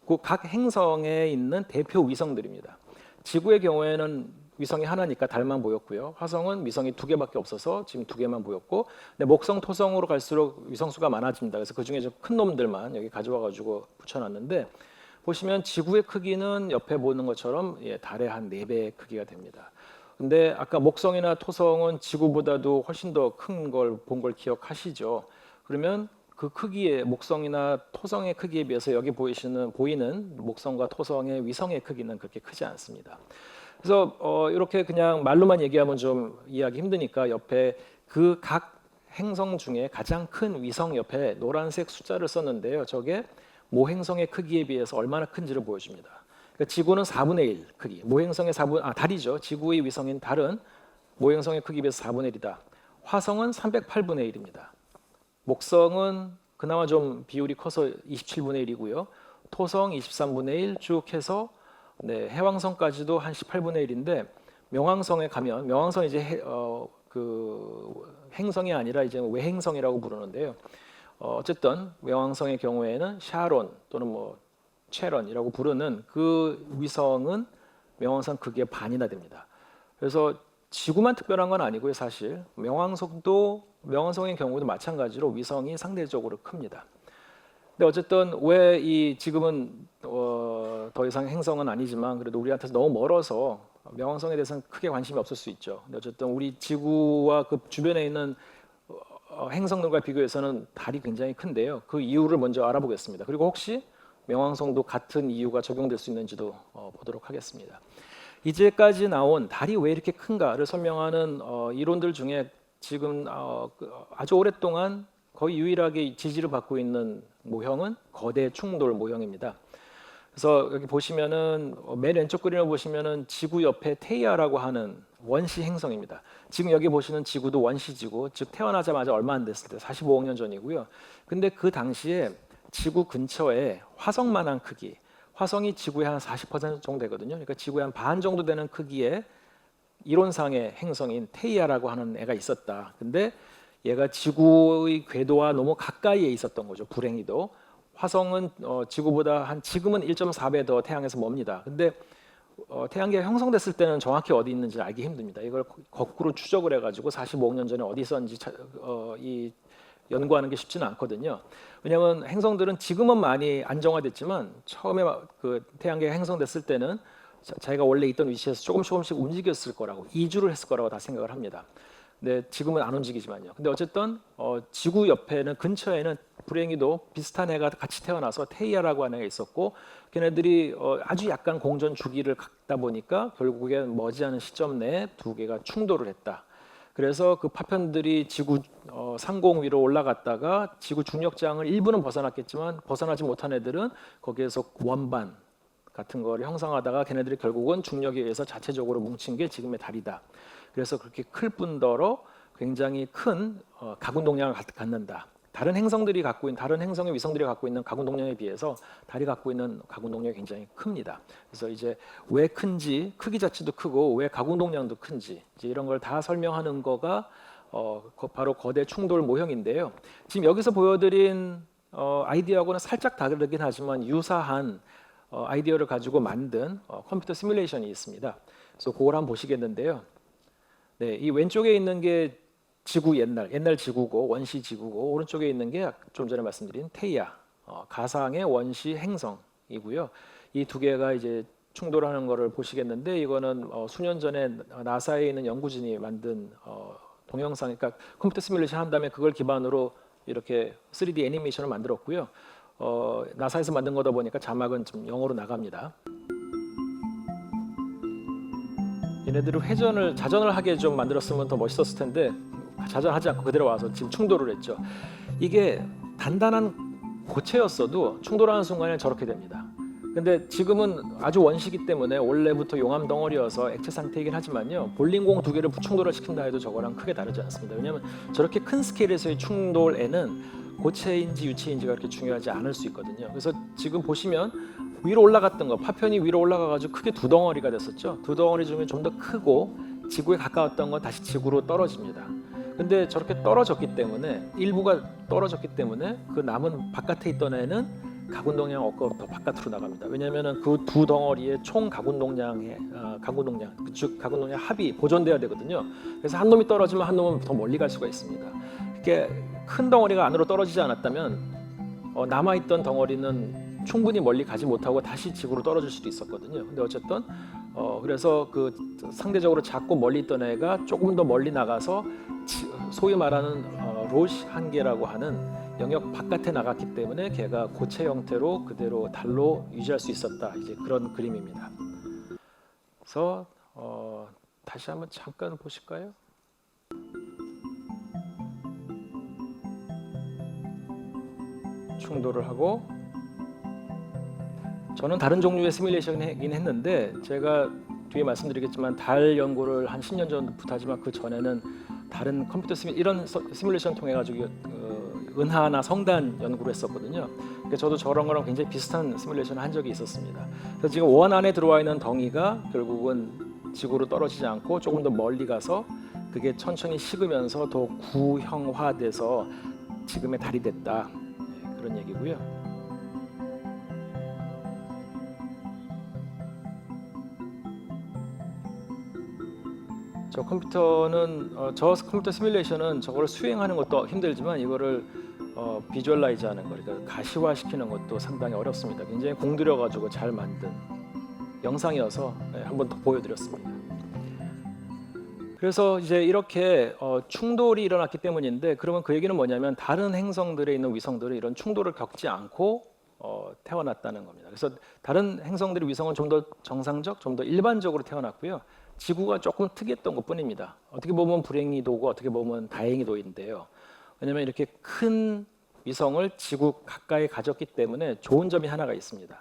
A: 그 각 행성에 있는 대표 위성들입니다. 지구의 경우에는 위성이 하나니까 달만 보였고요. 화성은 위성이 2개밖에 없어서 지금 2개만 보였고, 근데 목성, 토성으로 갈수록 위성 수가 많아집니다. 그래서 그 중에 좀 큰 놈들만 여기 가져와가지고 붙여놨는데 보시면 지구의 크기는 옆에 보는 것처럼 달의 한 4배의 크기가 됩니다. 근데 아까 목성이나 토성은 지구보다도 훨씬 더 큰 걸 본 걸 기억하시죠? 그러면 그 크기의 목성이나 토성의 크기에 비해서 여기 보이는 목성과 토성의 위성의 크기는 그렇게 크지 않습니다. 그래서 이렇게 그냥 말로만 얘기하면 좀 이해하기 힘드니까 옆에 그 각 행성 중에 가장 큰 위성 옆에 노란색 숫자를 썼는데요. 저게 모행성의 크기에 비해서 얼마나 큰지를 보여줍니다. 그러니까 지구는 4분의 1 크기, 모행성의 달이죠. 지구의 위성인 달은 모행성의 크기에 비해서 4분의 1이다. 화성은 308분의 1입니다. 목성은 그나마 좀 비율이 커서 27분의 1이고요. 토성 23분의 1 쭉 해서 해왕성까지도 한 18분의 1인데 명왕성에 가면 명왕성 이제 그 행성이 아니라 이제 외행성이라고 부르는데요. 어쨌든 명왕성의 경우에는 샤론 또는 뭐 체런이라고 부르는 그 위성은 명왕성 크기의 반이나 됩니다. 그래서 지구만 특별한 건 아니고요. 사실 명왕성의 경우도 마찬가지로 위성이 상대적으로 큽니다. 근데 어쨌든 왜 이 지금은 더 이상 행성은 아니지만 그래도 우리한테서 너무 멀어서 명왕성에 대해서는 크게 관심이 없을 수 있죠. 근데 어쨌든 우리 지구와 그 주변에 있는 행성들과 비교해서는 달이 굉장히 큰데요. 그 이유를 먼저 알아보겠습니다. 그리고 혹시 명왕성도 같은 이유가 적용될 수 있는지도 보도록 하겠습니다. 이제까지 나온 달이 왜 이렇게 큰가를 설명하는 이론들 중에 지금 아주 오랫동안 거의 유일하게 지지를 받고 있는 모형은 거대 충돌 모형입니다. 그래서 여기 보시면은 맨 왼쪽 그림을 보시면은 지구 옆에 테이아라고 하는 원시 행성입니다. 지금 여기 보시는 지구도 원시지구, 즉 태어나자마자 얼마 안 됐을 때 45억 년 전이고요. 근데 그 당시에 지구 근처에 화성만한 크기, 화성이 지구의 한 40% 정도 되거든요. 그러니까 지구의 한 반 정도 되는 크기의 이론상의 행성인 테이아라고 하는 애가 있었다. 근데 얘가 지구의 궤도와 너무 가까이에 있었던 거죠. 불행히도. 화성은 지구보다 지금은 1.4배 더 태양에서 멉니다. 근데 태양계가 형성됐을 때는 정확히 어디 있는지 알기 힘듭니다. 이걸 거꾸로 추적을 해가지고 45억 년 전에 어디 있었는지 연구하는 게 쉽지는 않거든요. 왜냐하면 행성들은 지금은 많이 안정화됐지만 처음에 그 태양계가 형성됐을 때는 자기가 원래 있던 위치에서 조금씩 움직였을 거라고 이주를 했을 거라고 다 생각을 합니다. 근데 지금은 안 움직이지만요. 근데 어쨌든 지구 옆에는 근처에는 불행히도 비슷한 애가 같이 태어나서 테이아라고 하는 애가 있었고 걔네들이 아주 약간 공전 주기를 갖다 보니까 결국엔 머지않은 시점 내에 두 개가 충돌을 했다. 그래서 그 파편들이 지구 상공 위로 올라갔다가 지구 중력장을 일부는 벗어났겠지만 벗어나지 못한 애들은 거기에서 원반 같은 거를 형성하다가 걔네들이 결국은 중력에 의해서 자체적으로 뭉친 게 지금의 달이다. 그래서 그렇게 클 뿐더러 굉장히 큰 가군 동력을 갖는다. 다른 행성의 위성들이 갖고 있는 가군 동력에 비해서 달이 갖고 있는 가군 동력이 굉장히 큽니다. 그래서 이제 왜 큰지, 크기 자체도 크고 왜 가군 동력도 큰지 이제 이런 걸 다 설명하는 거가 바로 거대 충돌 모형인데요. 지금 여기서 보여드린 아이디어하고는 살짝 다르긴 하지만 유사한 아이디어를 가지고 만든 컴퓨터 시뮬레이션이 있습니다. 그래서 그걸 한번 보시겠는데요. 네, 이 왼쪽에 있는 게 지구 옛날 지구고 원시 지구고 오른쪽에 있는 게 좀 전에 말씀드린 테이아 가상의 원시 행성이고요. 이 두 개가 이제 충돌하는 거를 보시겠는데 이거는 수년 전에 나사에 있는 연구진이 만든 동영상, 그러니까 컴퓨터 시뮬레이션 한 다음에 그걸 기반으로 이렇게 3D 애니메이션을 만들었고요. 나사에서 만든 거다 보니까 자막은 좀 영어로 나갑니다. 얘네들을 자전을 하게 좀 만들었으면 더 멋있었을 텐데 자전하지 않고 그대로 와서 지금 충돌을 했죠. 이게 단단한 고체였어도 충돌하는 순간에 저렇게 됩니다. 근데 지금은 아주 원시기 때문에 원래부터 용암 덩어리여서 액체 상태이긴 하지만요. 볼링공 두 개를 충돌을 시킨다 해도 저거랑 크게 다르지 않습니다. 왜냐하면 저렇게 큰 스케일에서의 충돌에는 고체인지 유체인지가 그렇게 중요하지 않을 수 있거든요. 그래서 지금 보시면 위로 올라갔던 거, 파편이 위로 올라가가지고 크게 두 덩어리가 됐었죠. 두 덩어리 중에 좀 더 크고 지구에 가까웠던 건 다시 지구로 떨어집니다. 근데 저렇게 떨어졌기 때문에 일부가 떨어졌기 때문에 그 남은 바깥에 있던 애는 가군 동량 없고 더 바깥으로 나갑니다. 왜냐하면 그 두 덩어리의 총 가군 동량의 즉 가군 동량 합이 보존돼야 되거든요. 그래서 한 놈이 떨어지면 한 놈은 더 멀리 갈 수가 있습니다. 이렇게 큰 덩어리가 안으로 떨어지지 않았다면 남아있던 덩어리는 충분히 멀리 가지 못하고 다시 지구로 떨어질 수도 있었거든요. 근데 어쨌든 그래서 그 상대적으로 작고 멀리 있던 애가 조금 더 멀리 나가서 소위 말하는 로시 한계라고 하는 영역 바깥에 나갔기 때문에 걔가 고체 형태로 그대로 달로 유지할 수 있었다. 이제 그런 그림입니다. 그래서 다시 한번 잠깐 보실까요? 충돌을 하고 저는 다른 종류의 시뮬레이션이긴 했는데 제가 뒤에 말씀드리겠지만 달 연구를 한 10년 전부터 하지만 그 전에는 다른 컴퓨터 이런 시뮬레이션 통해 가지고 은하나 성단 연구를 했었거든요. 그러니까 저도 저런 거랑 굉장히 비슷한 시뮬레이션을 한 적이 있었습니다. 그래서 지금 원 안에 들어와 있는 덩이가 결국은 지구로 떨어지지 않고 조금 더 멀리 가서 그게 천천히 식으면서 더 구형화돼서 지금의 달이 됐다. 네, 그런 얘기고요. 저 컴퓨터 시뮬레이션은 저걸 수행하는 것도 힘들지만 이거를 비주얼라이즈하는 거, 그러니까 가시화시키는 것도 상당히 어렵습니다. 굉장히 공들여가지고 잘 만든 영상이어서 한번 더 보여드렸습니다. 그래서 이제 이렇게 충돌이 일어났기 때문인데 그러면 그 얘기는 뭐냐면 다른 행성들에 있는 위성들은 이런 충돌을 겪지 않고 태어났다는 겁니다. 그래서 다른 행성들의 위성은 좀 더 정상적, 좀 더 일반적으로 태어났고요. 지구가 조금 특이했던 것뿐입니다. 어떻게 보면 불행히도고 어떻게 보면 다행히도인데요. 왜냐하면 이렇게 큰 위성을 지구 가까이 가졌기 때문에 좋은 점이 하나가 있습니다.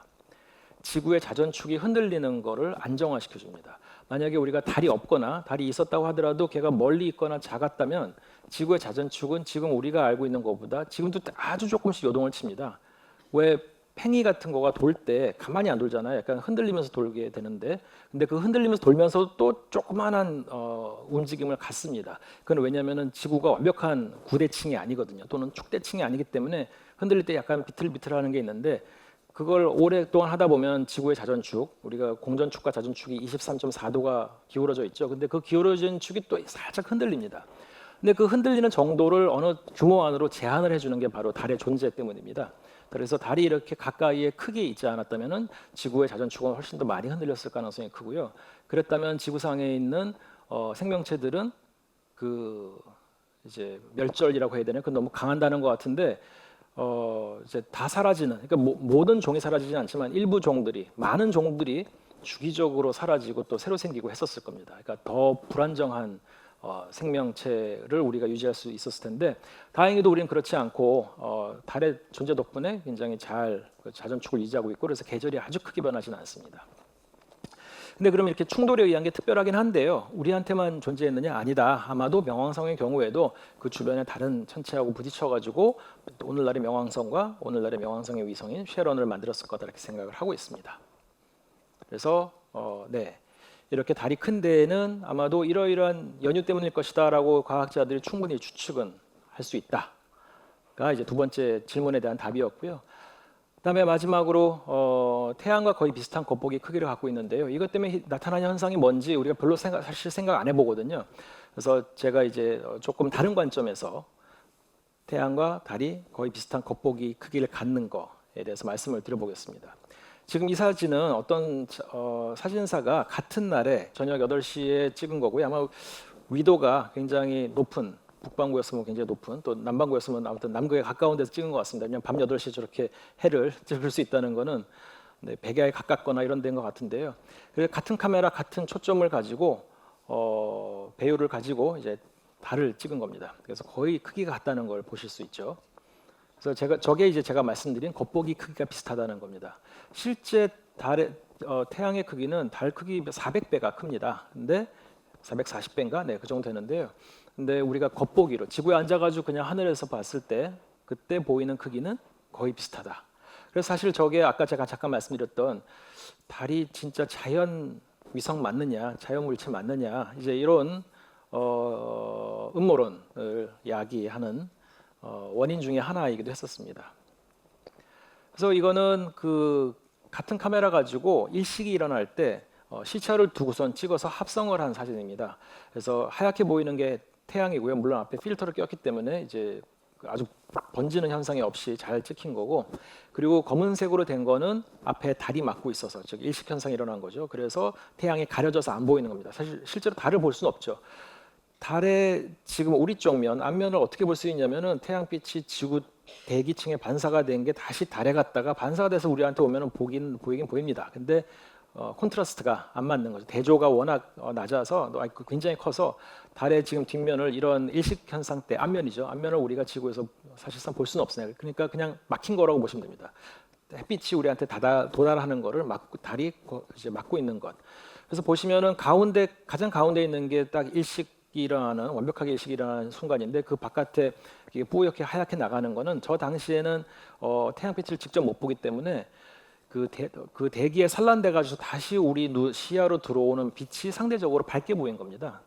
A: 지구의 자전축이 흔들리는 것을 안정화시켜 줍니다. 만약에 우리가 달이 없거나 달이 있었다고 하더라도 걔가 멀리 있거나 작았다면 지구의 자전축은 지금 우리가 알고 있는 것보다 지금도 아주 조금씩 요동을 칩니다. 왜 팽이 같은 거가 돌 때 가만히 안 돌잖아요. 약간 흔들리면서 돌게 되는데 근데 그 흔들리면서 돌면서 또 조그만한 움직임을 갖습니다. 그건 왜냐하면 지구가 완벽한 구대칭이 아니거든요. 또는 축대칭이 아니기 때문에 흔들릴 때 약간 비틀비틀하는 게 있는데 그걸 오랫동안 하다 보면 지구의 자전축, 우리가 공전축과 자전축이 23.4도가 기울어져 있죠. 근데 그 기울어진 축이 또 살짝 흔들립니다. 근데 그 흔들리는 정도를 어느 규모 안으로 제한을 해주는 게 바로 달의 존재 때문입니다. 그래서 달이 이렇게 가까이에 크게 있지 않았다면 지구의 자전축은 훨씬 더 많이 흔들렸을 가능성이 크고요. 그랬다면 지구상에 있는 생명체들은 그 이제 멸절이라고 해야 되나? 그 너무 강한다는 것 같은데 이제 다 사라지는, 그러니까 모든 종이 사라지진 않지만 일부 종들이, 많은 종들이 주기적으로 사라지고 또 새로 생기고 했었을 겁니다. 그러니까 더 불안정한 생명체를 우리가 유지할 수 있었을 텐데 다행히도 우리는 그렇지 않고 달의 존재 덕분에 굉장히 잘 자전축을 유지하고 있고 그래서 계절이 아주 크게 변하지는 않습니다. 근데 그럼 이렇게 충돌에 의한 게 특별하긴 한데요. 우리한테만 존재했느냐? 아니다. 아마도 명왕성의 경우에도 그 주변에 다른 천체하고 부딪혀가지고 오늘날의 명왕성과 오늘날의 명왕성의 위성인 쉐런을 만들었을 거다 이렇게 생각을 하고 있습니다. 그래서 네. 이렇게 달이 큰 데에는 아마도 이러이러한 연유 때문일 것이다라고 과학자들이 충분히 추측은 할 수 있다가 이제 두 번째 질문에 대한 답이었고요. 그다음에 마지막으로 태양과 거의 비슷한 겉보기 크기를 갖고 있는데요. 이것 때문에 나타나는 현상이 뭔지 우리가 별로 사실 생각 안 해보거든요. 그래서 제가 이제 조금 다른 관점에서 태양과 달이 거의 비슷한 겉보기 크기를 갖는 거에 대해서 말씀을 드려보겠습니다. 지금 이 사진은 어떤 사진사가 같은 날에 저녁 8시에 찍은 거고요. 아마 위도가 굉장히 높은, 북반구였으면 굉장히 높은, 또 남반구였으면 아무튼 남극에 가까운 데서 찍은 것 같습니다. 왜냐하면 밤 8시에 저렇게 해를 찍을 수 있다는 거는 백야에 가깝거나 이런 데인 것 같은데요. 그래서 같은 카메라, 같은 초점을 가지고 배우를 가지고 이제 달을 찍은 겁니다. 그래서 거의 크기가 같다는 걸 보실 수 있죠. 그래서 저게 이제 제가 말씀드린 겉보기 크기가 비슷하다는 겁니다. 실제 태양의 크기는 달 크기 400배가 큽니다. 근데 440배인가? 네, 그 정도 되는데요. 근데 우리가 겉보기로 지구에 앉아가지고 그냥 하늘에서 봤을 때 그때 보이는 크기는 거의 비슷하다. 그래서 사실 저게 아까 제가 잠깐 말씀드렸던 달이 진짜 자연 위성 맞느냐, 자연 물체 맞느냐, 이제 이런 음모론을 야기하는 원인 중에 하나이기도 했었습니다. 그래서 이거는 그 같은 카메라 가지고 일식이 일어날 때 시차를 두고선 찍어서 합성을 한 사진입니다. 그래서 하얗게 보이는 게 태양이고요. 물론 앞에 필터를 꼈기 때문에 이제 아주 번지는 현상이 없이 잘 찍힌 거고, 그리고 검은색으로 된 거는 앞에 달이 막고 있어서 즉 일식 현상이 일어난 거죠. 그래서 태양이 가려져서 안 보이는 겁니다. 사실 실제로 달을 볼 수는 없죠. 달의 지금 우리 쪽 면, 앞면을 어떻게 볼 수 있냐면은 태양빛이 지구 대기층에 반사가 된 게 다시 달에 갔다가 반사가 돼서 우리한테 오면은 보이긴 보입니다. 근데 콘트라스트가 안 맞는 거죠. 대조가 워낙 낮아서 굉장히 커서 달의 지금 뒷면을 이런 일식 현상 때 앞면이죠. 앞면을 우리가 지구에서 사실상 볼 수는 없어요. 그러니까 그냥 막힌 거라고 보시면 됩니다. 햇빛이 우리한테 도달하는 거를 달이 이제 막고 있는 것. 그래서 보시면은 가장 가운데 있는 게 딱 완벽하게 일식이 일어나는 순간인데, 그 바깥에 이게 뿌옇게 하얗게 나가는 거는 저 당시에는 태양빛을 직접 못 보기 때문에 그 대기에 산란돼 가지고 다시 우리 시야로 들어오는 빛이 상대적으로 밝게 보인 겁니다.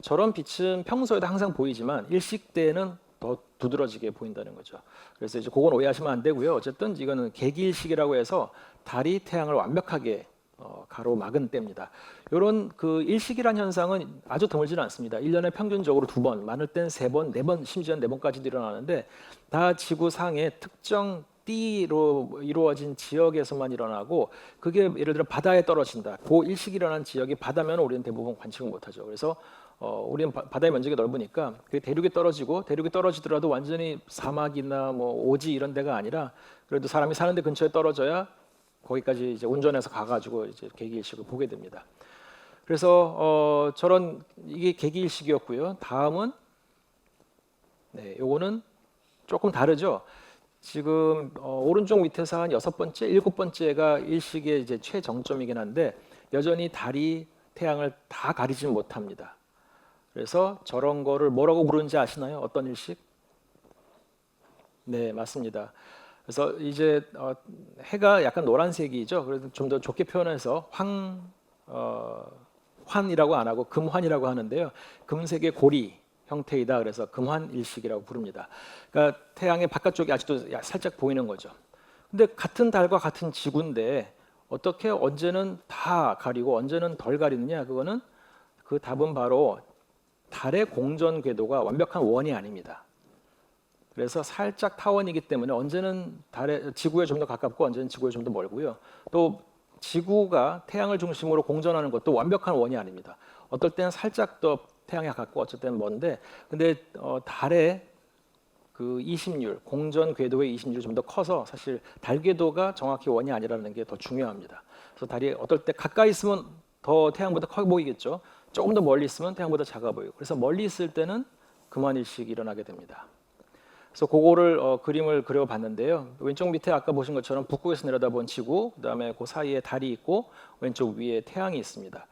A: 저런 빛은 평소에도 항상 보이지만 일식 때는 더 두드러지게 보인다는 거죠. 그래서 이제 그건 오해하시면 안 되고요. 어쨌든 이거는 개기일식이라고 해서 달이 태양을 완벽하게 가로막은 때입니다. 이런 그 일식이란 현상은 아주 드물지는 않습니다. 1년에 평균적으로 2번, 많을 땐 3번, 4번, 심지어 4번까지도 일어나는데 다 지구상의 특정 띠로 이루어진 지역에서만 일어나고, 그게 예를 들어 바다에 떨어진다. 그 일식이 일어난 지역이 바다면 우리는 대부분 관측을 못하죠. 그래서 우리는 바다의 면적이 넓으니까 그 대륙에 떨어지더라도 완전히 사막이나 뭐 오지 이런 데가 아니라 그래도 사람이 사는 데 근처에 떨어져야 거기까지 이제 운전해서 가가지고 이제 개기일식을 보게 됩니다. 그래서 이게 개기일식이었고요. 다음은 요거는 조금 다르죠. 지금 오른쪽 밑에서 한 6번째, 7번째가 일식의 이제 최정점이긴 한데 여전히 달이 태양을 다 가리지 못합니다. 그래서 저런 거를 뭐라고 부르는지 아시나요? 어떤 일식? 네, 맞습니다. 그래서 이제 해가 약간 노란색이죠. 그래서 좀 더 좋게 표현해서 환이라고 안 하고 금환이라고 하는데요. 금색의 고리 형태이다. 그래서 금환일식이라고 부릅니다. 그러니까 태양의 바깥쪽이 아직도 살짝 보이는 거죠. 근데 같은 달과 같은 지구인데 어떻게 언제는 다 가리고 언제는 덜 가리느냐? 그 답은 바로 달의 공전 궤도가 완벽한 원이 아닙니다. 그래서 살짝 타원이기 때문에 언제는 지구에 좀 더 가깝고 언제는 지구에 좀 더 멀고요. 또 지구가 태양을 중심으로 공전하는 것도 완벽한 원이 아닙니다. 어떨 때는 살짝 더 태양에 가깝고 어쩔 때는 먼데, 근데 달의 그 이심률, 공전 궤도의 이심률이 좀 더 커서 사실 달 궤도가 정확히 원이 아니라는 게 더 중요합니다. 그래서 달이 어떨 때 가까이 있으면 더 태양보다 커 보이겠죠. 조금 더 멀리 있으면 태양보다 작아 보이고, 그래서 멀리 있을 때는 금환일식이 일어나게 됩니다. 그래서 그거를 그림을 그려봤는데요. 왼쪽 밑에 아까 보신 것처럼 북극에서 내려다본 지구, 그다음에 그 사이에 달이 있고 왼쪽 위에 태양이 있습니다.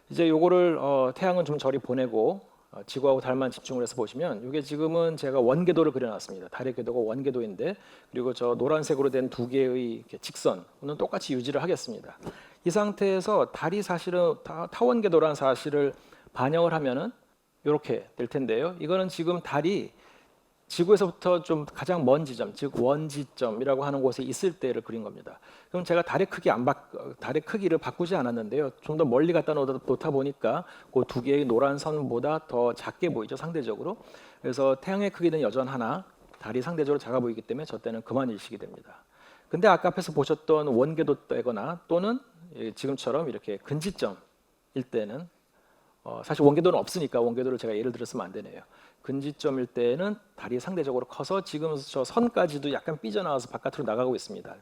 A: 이제 요거를 태양은 좀 저리 보내고 지구하고 달만 집중을 해서 보시면, 이게 지금은 제가 원궤도를 그려놨습니다. 달의 궤도가 원궤도인데, 그리고 저 노란색으로 된 두 개의 직선은 똑같이 유지를 하겠습니다. 이 상태에서 달이 사실은 타원궤도라는 사실을 반영을 하면은 이렇게 될 텐데요. 이거는 지금 달이 지구에서부터 좀 가장 먼 지점, 즉 원지점이라고 하는 곳에 있을 때를 그린 겁니다. 그럼 제가 달의 크기를 바꾸지 않았는데요. 좀 더 멀리 갖다 놓다 보니까 그 두 개의 노란 선보다 더 작게 보이죠, 상대적으로. 그래서 태양의 크기는 여전하나 달이 상대적으로 작아 보이기 때문에 저 때는 그만 일식이 됩니다. 근데 아까 앞에서 보셨던 원궤도 때거나 또는 지금처럼 이렇게 근지점일 때는 사실 원궤도는 없으니까 원궤도를 제가 예를 들었으면 안 되네요. 근지점일 때는 달이 상대적으로 커서 지금 저 선까지도 약간 삐져나와서 바깥으로 나가고 있습니다.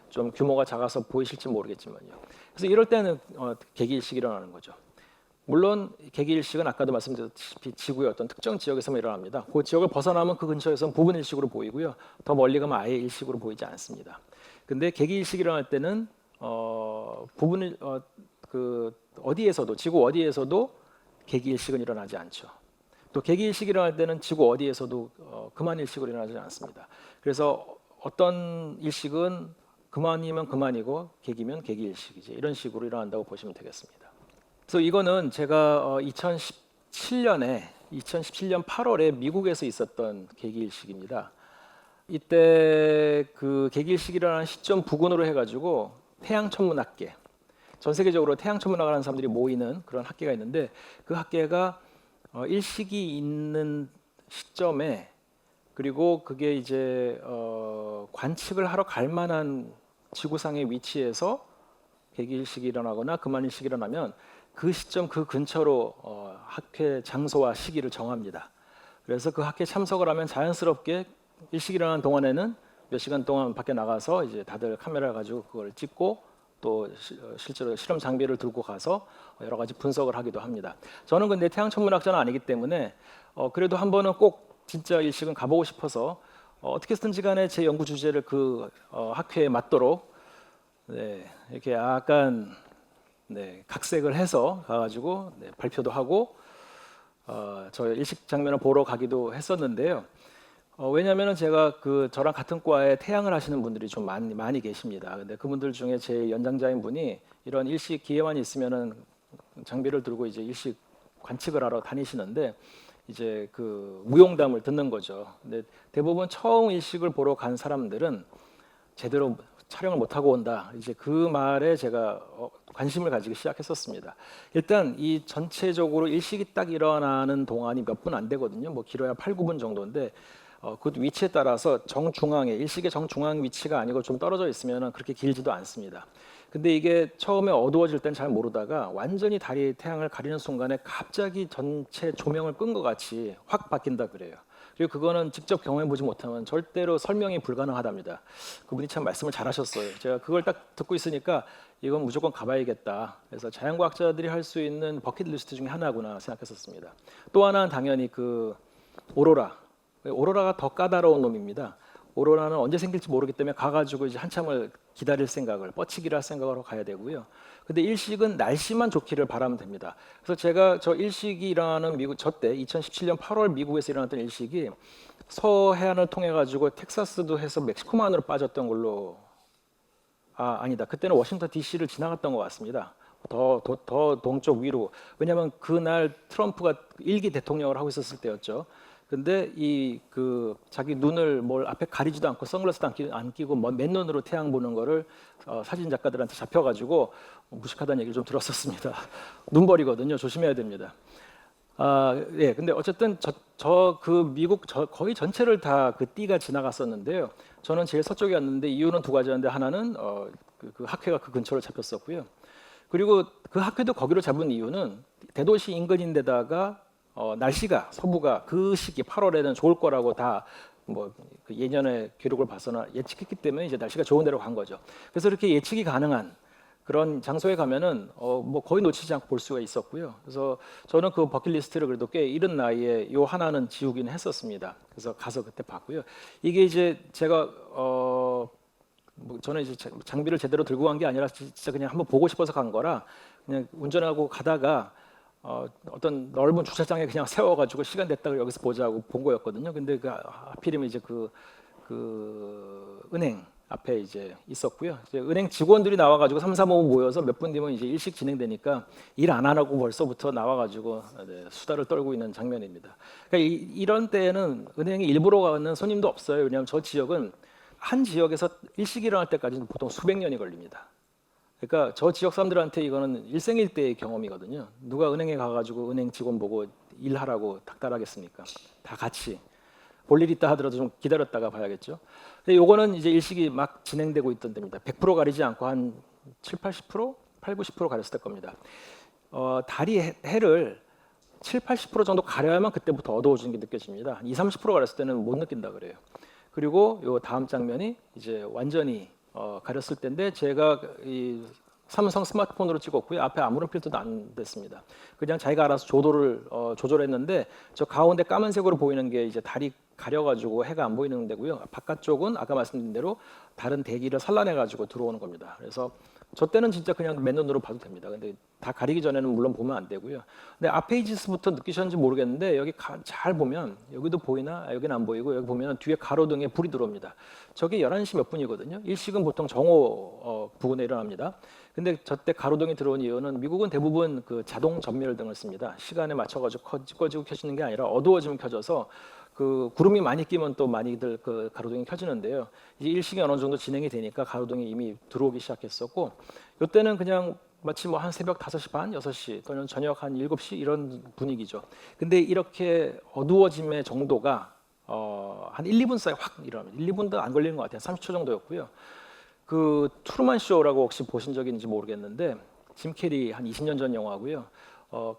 A: 좀 규모가 작아서 보이실지 모르겠지만요. 그래서 이럴 때는 개기일식이 일어나는 거죠. 물론 개기일식은 아까도 말씀드렸다시피 지구의 어떤 특정 지역에서만 일어납니다. 그 지역을 벗어나면 그 근처에서는 부분일식으로 보이고요. 더 멀리 가면 아예 일식으로 보이지 않습니다. 근데 개기일식이 일어날 때는 어디에서도 지구 어디에서도 개기일식은 일어나지 않죠. 또 개기일식이 일어날 때는 지구 어디에서도 그만일식으로 일어나지 않습니다. 그래서 어떤 일식은 그만이면 그만이고 개기면 개기일식이지 이런 식으로 일어난다고 보시면 되겠습니다. 그래서 이거는 제가 2017년 8월에 미국에서 있었던 개기일식입니다. 이때 그 개기일식이 일어나는 시점 부근으로 해가지고 태양천문학계, 전 세계적으로 태양천문학을 하는 사람들이 모이는 그런 학계가 있는데 그 학계가 일식이 있는 시점에 그리고 그게 이제 관측을 하러 갈 만한 지구상의 위치에서 개기일식이 일어나거나 그만일식이 일어나면 그 시점 그 근처로 학회 장소와 시기를 정합니다. 그래서 그 학회에 참석을 하면 자연스럽게 일식이 일어나는 동안에는 몇 시간 동안 밖에 나가서 이제 다들 카메라 가지고 그걸 찍고 또 실제로 실험 장비를 들고 가서 여러 가지 분석을 하기도 합니다. 저는 근데 태양천문학자는 아니기 때문에 그래도 한 번은 꼭 진짜 일식은 가보고 싶어서 어떻게 해서든지 간에 제 연구 주제를 그 학회에 맞도록 이렇게 약간 각색을 해서 가가지고 발표도 하고 저 일식 장면을 보러 가기도 했었는데요. 왜냐하면 제가 저랑 같은 과에 태양을 하시는 분들이 좀 많이 계십니다. 근데 그분들 중에 제 연장자인 분이 이런 일식 기회만 있으면은 장비를 들고 이제 일식 관측을 하러 다니시는데 이제 그 무용담을 듣는 거죠. 근데 대부분 처음 일식을 보러 간 사람들은 제대로 촬영을 못 하고 온다. 이제 그 말에 제가 관심을 가지기 시작했었습니다. 일단 이 전체적으로 일식이 딱 일어나는 동안이 몇 분 안 되거든요. 뭐 길어야 8, 9분 정도인데 그 위치에 따라서 정중앙에 일식의 정중앙 위치가 아니고 좀 떨어져 있으면 그렇게 길지도 않습니다. 근데 이게 처음에 어두워질 땐 잘 모르다가 완전히 달이 태양을 가리는 순간에 갑자기 전체 조명을 끈 것 같이 확 바뀐다 그래요. 그리고 그거는 직접 경험해 보지 못하면 절대로 설명이 불가능하답니다. 그분이 참 말씀을 잘하셨어요. 제가 그걸 딱 듣고 있으니까 이건 무조건 가봐야겠다. 그래서 자연과학자들이 할 수 있는 버킷리스트 중에 하나구나 생각했었습니다. 또 하나는 당연히 그 오로라가 더 까다로운 놈입니다. 오로라는 언제 생길지 모르기 때문에 가가지고 이제 한참을 기다릴 생각을 뻗치기를 할 생각으로 가야 되고요. 근데 일식은 날씨만 좋기를 바라면 됩니다. 그래서 제가 저 일식이 일어나는 미국 저때 2017년 8월 미국에서 일어났던 일식이 서해안을 통해 가지고 텍사스도 해서 멕시코만으로 빠졌던 걸로 아니다. 그때는 워싱턴 DC를 지나갔던 것 같습니다. 더 동쪽 위로. 왜냐하면 그날 트럼프가 1기 대통령을 하고 있었을 때였죠. 근데 자기 눈을 뭘 앞에 가리지도 않고 선글라스도 안 끼고 맨눈으로 태양 보는 거를 사진 작가들한테 잡혀가지고 무식하다는 얘기를 좀 들었었습니다. 눈벌이거든요. 조심해야 됩니다. 예. 근데 어쨌든 그 미국 거의 전체를 다 그 띠가 지나갔었는데요. 저는 제일 서쪽이었는데 이유는 두 가지였는데 하나는 그 학회가 그 근처로 잡혔었고요. 그리고 그 학회도 거기로 잡은 이유는 대도시 인근인데다가 날씨가 서부가 그 시기 8월에는 좋을 거라고 다 그 예년의 기록을 봐서나 예측했기 때문에 이제 날씨가 좋은 데로 간 거죠. 그래서 이렇게 예측이 가능한 그런 장소에 가면은 뭐 거의 놓치지 않고 볼 수가 있었고요. 그래서 저는 그 버킷리스트를 그래도 꽤 이른 나이에 요 하나는 지우긴 했었습니다. 그래서 가서 그때 봤고요. 이게 이제 제가 저는 이제 장비를 제대로 들고 간 게 아니라 진짜 그냥 한번 보고 싶어서 간 거라 그냥 운전하고 가다가 어떤 넓은 주차장에 그냥 세워가지고 시간 됐다고 여기서 보자고 본 거였거든요. 근데 하필이면 이제 그 은행 앞에 이제 있었고요. 이제 은행 직원들이 나와가지고 3, 4, 5 모여서 몇 분 뒤면 이제 일식 진행되니까 일 안 하고 벌써부터 나와가지고 네, 수다를 떨고 있는 장면입니다. 그러니까 이런 때에는 은행에 일부러 가는 손님도 없어요. 왜냐하면 저 지역은 한 지역에서 일식이 일어날 때까지는 보통 수백 년이 걸립니다. 그러니까 저 지역 사람들한테 이거는 일생일대의 경험이거든요. 누가 은행에 가가지고 은행 직원 보고 일하라고 닥달하겠습니까? 다 같이 볼 일 있다 하더라도 좀 기다렸다가 봐야겠죠. 근데 요거는 이제 일식이 막 진행되고 있던 때입니다. 100% 가리지 않고 한 7, 80%, 8, 90% 가렸을 겁니다. 달이 해를 7, 80% 정도 가려야만 그때부터 어두워지는 게 느껴집니다. 2, 30% 가렸을 때는 못 느낀다 그래요. 그리고 요 다음 장면이 이제 완전히 가렸을 때인데 제가 이 삼성 스마트폰으로 찍었고요. 앞에 아무런 필터도 안 됐습니다. 그냥 자기가 알아서 조도를 조절했는데 저 가운데 까만색으로 보이는 게 이제 달이 가려가지고 해가 안 보이는 데고요. 바깥쪽은 아까 말씀드린 대로 다른 대기를 산란해가지고 들어오는 겁니다. 그래서 저 때는 진짜 그냥 맨눈으로 봐도 됩니다. 근데 다 가리기 전에는 물론 보면 안 되고요. 근데 앞페이지스부터 느끼셨는지 모르겠는데 여기 잘 보면 여기도 보이나? 여기는 안 보이고 여기 보면 뒤에 가로등에 불이 들어옵니다. 저게 11시 몇 분이거든요. 일식은 보통 정오 부근에 일어납니다. 근데 저때 가로등이 들어온 이유는 미국은 대부분 그 자동 전멸등을 씁니다. 시간에 맞춰가지고 꺼지고 켜지는 게 아니라 어두워지면 켜져서 그 구름이 많이 끼면 또 많이들 그 가로등이 켜지는데요. 이제 일식이 어느 정도 진행이 되니까 가로등이 이미 들어오기 시작했었고 이때는 그냥 마치 뭐 한 새벽 5시 반, 6시 또는 저녁 한 7시 이런 분위기죠. 근데 이렇게 어두워짐의 정도가 한 1, 2분 사이 확 일어납니다. 1, 2분도 안 걸리는 것 같아요. 30초 정도였고요. 그 트루먼 쇼라고 혹시 보신 적이 있는지 모르겠는데 짐 캐리 한 20년 전 영화고요.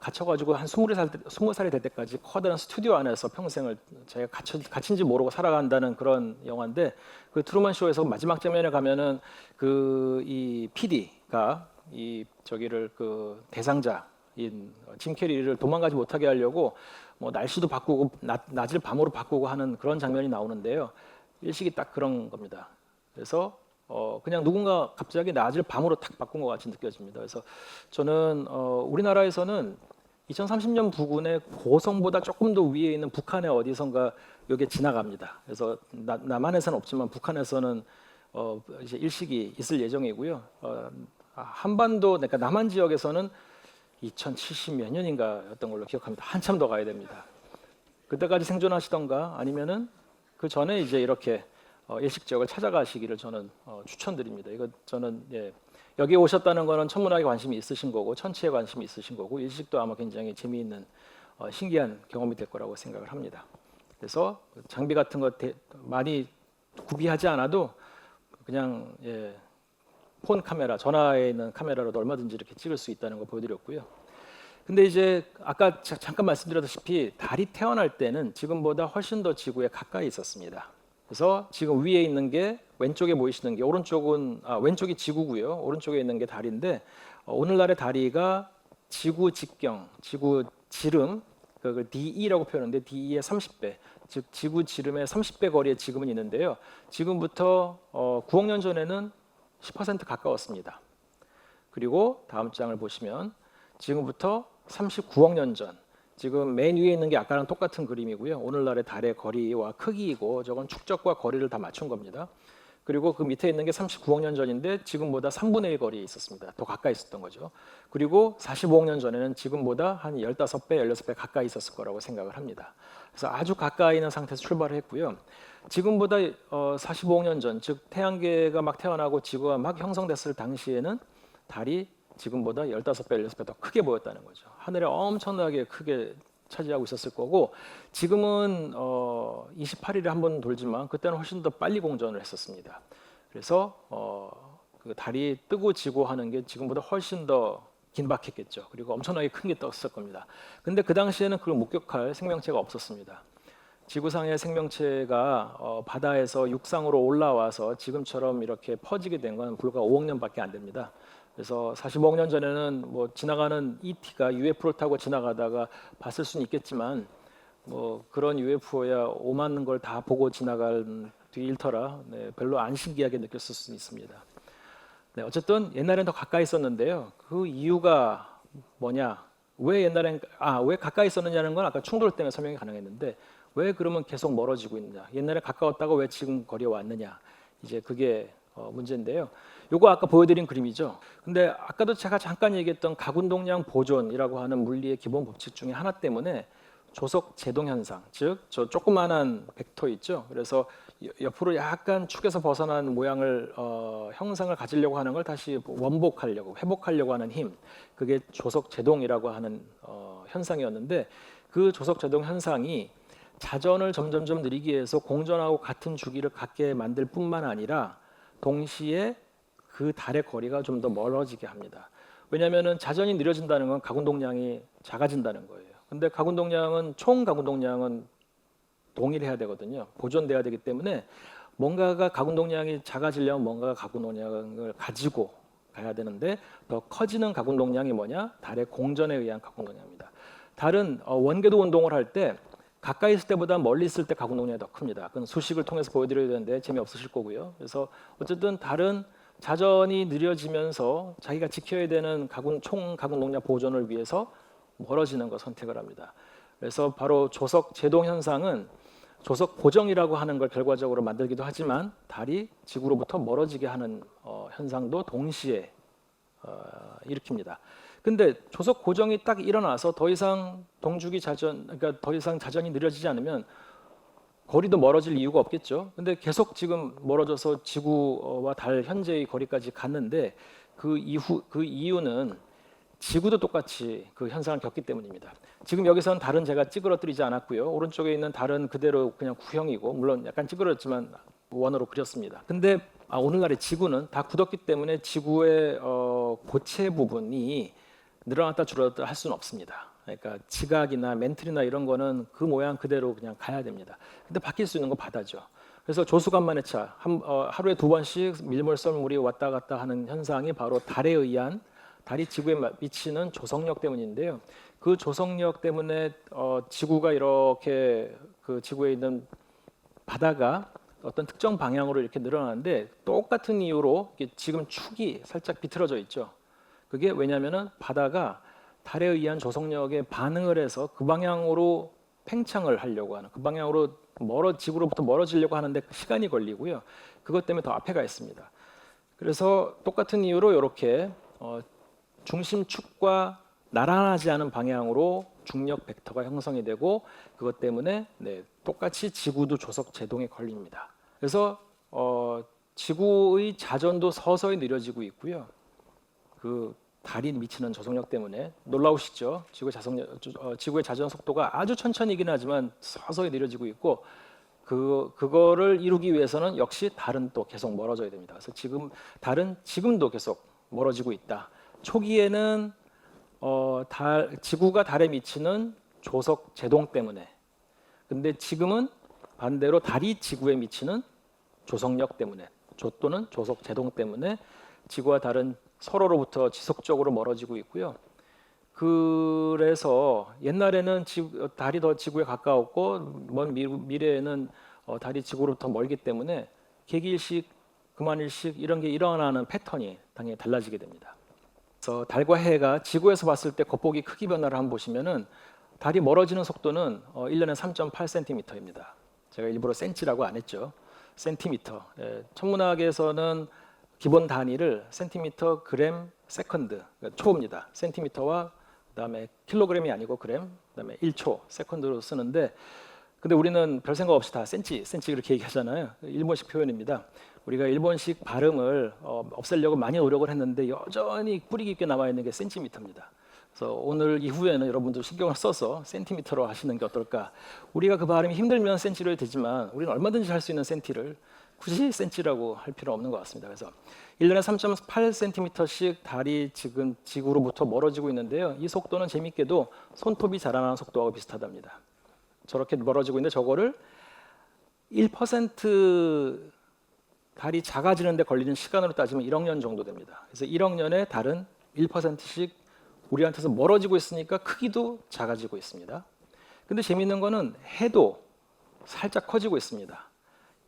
A: 갇혀가지고 한 20살이 될 때까지 커다란 스튜디오 안에서 평생을 자기가 갇힌지 모르고 살아간다는 그런 영화인데 그 트루먼 쇼에서 마지막 장면에 가면은 그 이 PD가 이 저기를 그 대상자인 짐 캐리를 도망가지 못하게 하려고 뭐 날씨도 바꾸고 낮을 밤으로 바꾸고 하는 그런 장면이 나오는데요. 일식이 딱 그런 겁니다. 그래서 그냥 누군가 갑자기 낮을 밤으로 탁 바꾼 것 같이 느껴집니다. 그래서 저는 우리나라에서는 2030년 부근에 고성보다 조금 더 위에 있는 북한의 어디선가 여기에 지나갑니다. 그래서 남한에서는 없지만 북한에서는 이제 일식이 있을 예정이고요. 한반도, 그러니까 남한 지역에서는 2070 몇 년인가였던 걸로 기억합니다. 한참 더 가야 됩니다. 그때까지 생존하시던가 아니면은 그 전에 이제 이렇게 일식 지역을 찾아가시기를 저는 추천드립니다. 이거 저는 여기 오셨다는 거는 천문학에 관심이 있으신 거고 천체에 관심이 있으신 거고 일식도 아마 굉장히 재미있는 신기한 경험이 될 거라고 생각을 합니다. 그래서 장비 같은 거 많이 구비하지 않아도 그냥 폰 카메라, 전화에 있는 카메라로도 얼마든지 이렇게 찍을 수 있다는 거 보여드렸고요. 근데 이제 아까 잠깐 말씀드렸다시피 달이 태어날 때는 지금보다 훨씬 더 지구에 가까이 있었습니다. 그래서 지금 위에 있는 게 왼쪽에 보이시는 게 왼쪽이 지구고요. 오른쪽에 있는 게 달인데 오늘날의 다리가 지구 직경, 지구 지름, 그걸 DE라고 표현하는데 DE의 30배, 즉 지구 지름의 30배 거리에 지금은 있는데요. 지금부터 9억 년 전에는 10% 가까웠습니다. 그리고 다음 장을 보시면 지금부터 39억 년 전, 지금 맨 위에 있는 게 아까랑 똑같은 그림이고요. 오늘날의 달의 거리와 크기이고 저건 축적과 거리를 다 맞춘 겁니다. 그리고 그 밑에 있는 게 39억 년 전인데 지금보다 3분의 1 거리에 있었습니다. 더 가까이 있었던 거죠. 그리고 45억 년 전에는 지금보다 한 15배, 16배 가까이 있었을 거라고 생각을 합니다. 그래서 아주 가까이 있는 상태에서 출발을 했고요. 지금보다 45억 년 전, 즉 태양계가 막 태어나고 지구가 막 형성됐을 당시에는 달이 지금보다 15배, 16배 더 크게 보였다는 거죠. 하늘에 엄청나게 크게 차지하고 있었을 거고 지금은 28일에 한 번 돌지만 그때는 훨씬 더 빨리 공전을 했었습니다. 그래서 그 달이 뜨고 지고 하는 게 지금보다 훨씬 더 긴박했겠죠. 그리고 엄청나게 큰 게 떴을 겁니다. 근데 그 당시에는 그걸 목격할 생명체가 없었습니다. 지구상의 생명체가 바다에서 육상으로 올라와서 지금처럼 이렇게 퍼지게 된 건 불과 5억 년밖에 안 됩니다. 그래서 45억 년 전에는 뭐 지나가는 ET가 UFO를 타고 지나가다가 봤을 수는 있겠지만 뭐 그런 UFO야 오만 걸 다 보고 지나갈 일터라 별로 안 신기하게 느꼈을 수는 있습니다. 네, 어쨌든 옛날엔 더 가까이 있었는데요. 그 이유가 뭐냐? 왜 옛날엔 왜 가까이 있었느냐는 건 아까 충돌 때문에 설명이 가능했는데 왜 그러면 계속 멀어지고 있느냐? 옛날에 가까웠다가 왜 지금 거리에 왔느냐? 이제 그게 문제인데요. 요거 아까 보여드린 그림이죠. 근데 아까도 제가 잠깐 얘기했던 가군동량 보존이라고 하는 물리의 기본 법칙 중에 하나 때문에 조석 제동 현상, 즉 저 조그만한 벡터 있죠. 그래서 옆으로 약간 축에서 벗어난 모양을 형상을 가지려고 하는 걸 다시 원복하려고 회복하려고 하는 힘, 그게 조석 제동이라고 하는 현상이었는데, 그 조석 제동 현상이 자전을 점점점 느리게 해서 공전하고 같은 주기를 갖게 만들 뿐만 아니라 동시에 그 달의 거리가 좀 더 멀어지게 합니다. 왜냐하면 자전이 느려진다는 건 가군동량이 작아진다는 거예요. 근데 가군동량은 총 가군동량은 동일해야 되거든요. 보존돼야 되기 때문에 뭔가가 가군동량이 작아지려면 뭔가가 가군동량을 가지고 가야 되는데, 더 커지는 가군동량이 뭐냐? 달의 공전에 의한 가군동량입니다. 달은 원궤도 운동을 할 때 가까이 있을 때보다 멀리 있을 때 가군동량이 더 큽니다. 그건 수식을 통해서 보여드려야 되는데 재미없으실 거고요. 그래서 어쨌든 달은 자전이 느려지면서 자기가 지켜야 되는 총 가군동량 보존을 위해서 멀어지는 거 선택을 합니다. 그래서 바로 조석 제동 현상은 조석 고정이라고 하는 걸 결과적으로 만들기도 하지만 달이 지구로부터 멀어지게 하는 현상도 동시에 일으킵니다. 근데 조석 고정이 딱 일어나서 더 이상 동주기 자전, 그러니까 더 이상 자전이 느려지지 않으면 거리도 멀어질 이유가 없겠죠. 근데 계속 지금 멀어져서 지구와 달 현재의 거리까지 갔는데, 그 이유는 지구도 똑같이 그 현상을 겪기 때문입니다. 지금 여기서는 달은 제가 찌그러뜨리지 않았고요. 오른쪽에 있는 달은 그대로 그냥 구형이고, 물론 약간 찌그러졌지만 원으로 그렸습니다. 근데 오늘날의 지구는 다 굳었기 때문에 지구의 고체 부분이 늘어났다 줄어들었다 할 수는 없습니다. 그러니까 지각이나 멘틀이나 이런 거는 그 모양 그대로 그냥 가야 됩니다. 근데 바뀔 수 있는 건 바다죠. 그래서 조수간만의 차, 하루에 2번씩 밀물 썰물이 왔다 갔다 하는 현상이 바로 달에 의한, 달이 지구에 미치는 조성력 때문인데요. 그 조성력 때문에 지구가 이렇게, 그 지구에 있는 바다가 어떤 특정 방향으로 이렇게 늘어나는데, 똑같은 이유로 지금 축이 살짝 비틀어져 있죠. 그게 왜냐하면 바다가 달에 의한 조성력에 반응을 해서 그 방향으로 팽창을 하려고 하는, 그 방향으로 지구로부터 멀어지려고 하는데 시간이 걸리고요. 그것 때문에 더 앞에 가 있습니다. 그래서 똑같은 이유로 이렇게 중심축과 나란하지 않은 방향으로 중력 벡터가 형성이 되고, 그것 때문에 똑같이 지구도 조석 제동에 걸립니다. 그래서 지구의 자전도 서서히 느려지고 있고요. 그 달이 미치는 조성력 때문에 놀라우시죠? 지구의 자전 속도가 아주 천천히긴 하지만 서서히 느려지고 있고, 그거를 이루기 위해서는 역시 달은 또 계속 멀어져야 됩니다. 그래서 달은 지금도 계속 멀어지고 있다. 초기에는 지구가 달에 미치는 조석 제동 때문에, 근데 지금은 반대로 달이 지구에 미치는 조성력 때문에, 또는 조석 제동 때문에 지구와 달은 서로로부터 지속적으로 멀어지고 있고요. 그래서 옛날에는 달이 더 지구에 가까웠고, 먼 미래에는 달이 지구로부터 멀기 때문에 개기일식, 금환일식 이런 게 일어나는 패턴이 당연히 달라지게 됩니다. 그래서 달과 해가 지구에서 봤을 때 겉보기 크기 변화를 한번 보시면은, 달이 멀어지는 속도는 1년에 3.8cm입니다. 제가 일부러 센치라고 안 했죠. 센티미터. 천문학에서는 기본 단위를 센티미터, 그램, 세컨드, 그러니까 초입니다. 센티미터와 그다음에 킬로그램이 아니고 그램, 그다음에 1초, 세컨드로 쓰는데, 근데 우리는 별 생각 없이 다 센치 그렇게 얘기하잖아요. 일본식 표현입니다. 우리가 일본식 발음을 없애려고 많이 노력을 했는데 여전히 뿌리 깊게 남아 있는 게 센티미터입니다. 그래서 오늘 이후에는 여러분들 신경을 써서 센티미터로 하시는 게 어떨까? 우리가 그 발음이 힘들면 센치로 해도 되지만, 우리는 얼마든지 할 수 있는 센티를 굳이 센치라고 할 필요 없는 것 같습니다. 그래서 1년에 3.8cm씩 달이 지금 지구로부터 멀어지고 있는데요. 이 속도는 재밌게도 손톱이 자라나는 속도하고 비슷하답니다. 저렇게 멀어지고 있는데 저거를 1% 달이 작아지는 데 걸리는 시간으로 따지면 1억 년 정도 됩니다. 그래서 1억 년에 달은 1%씩 우리한테서 멀어지고 있으니까 크기도 작아지고 있습니다. 근데 재밌는 거는 해도 살짝 커지고 있습니다.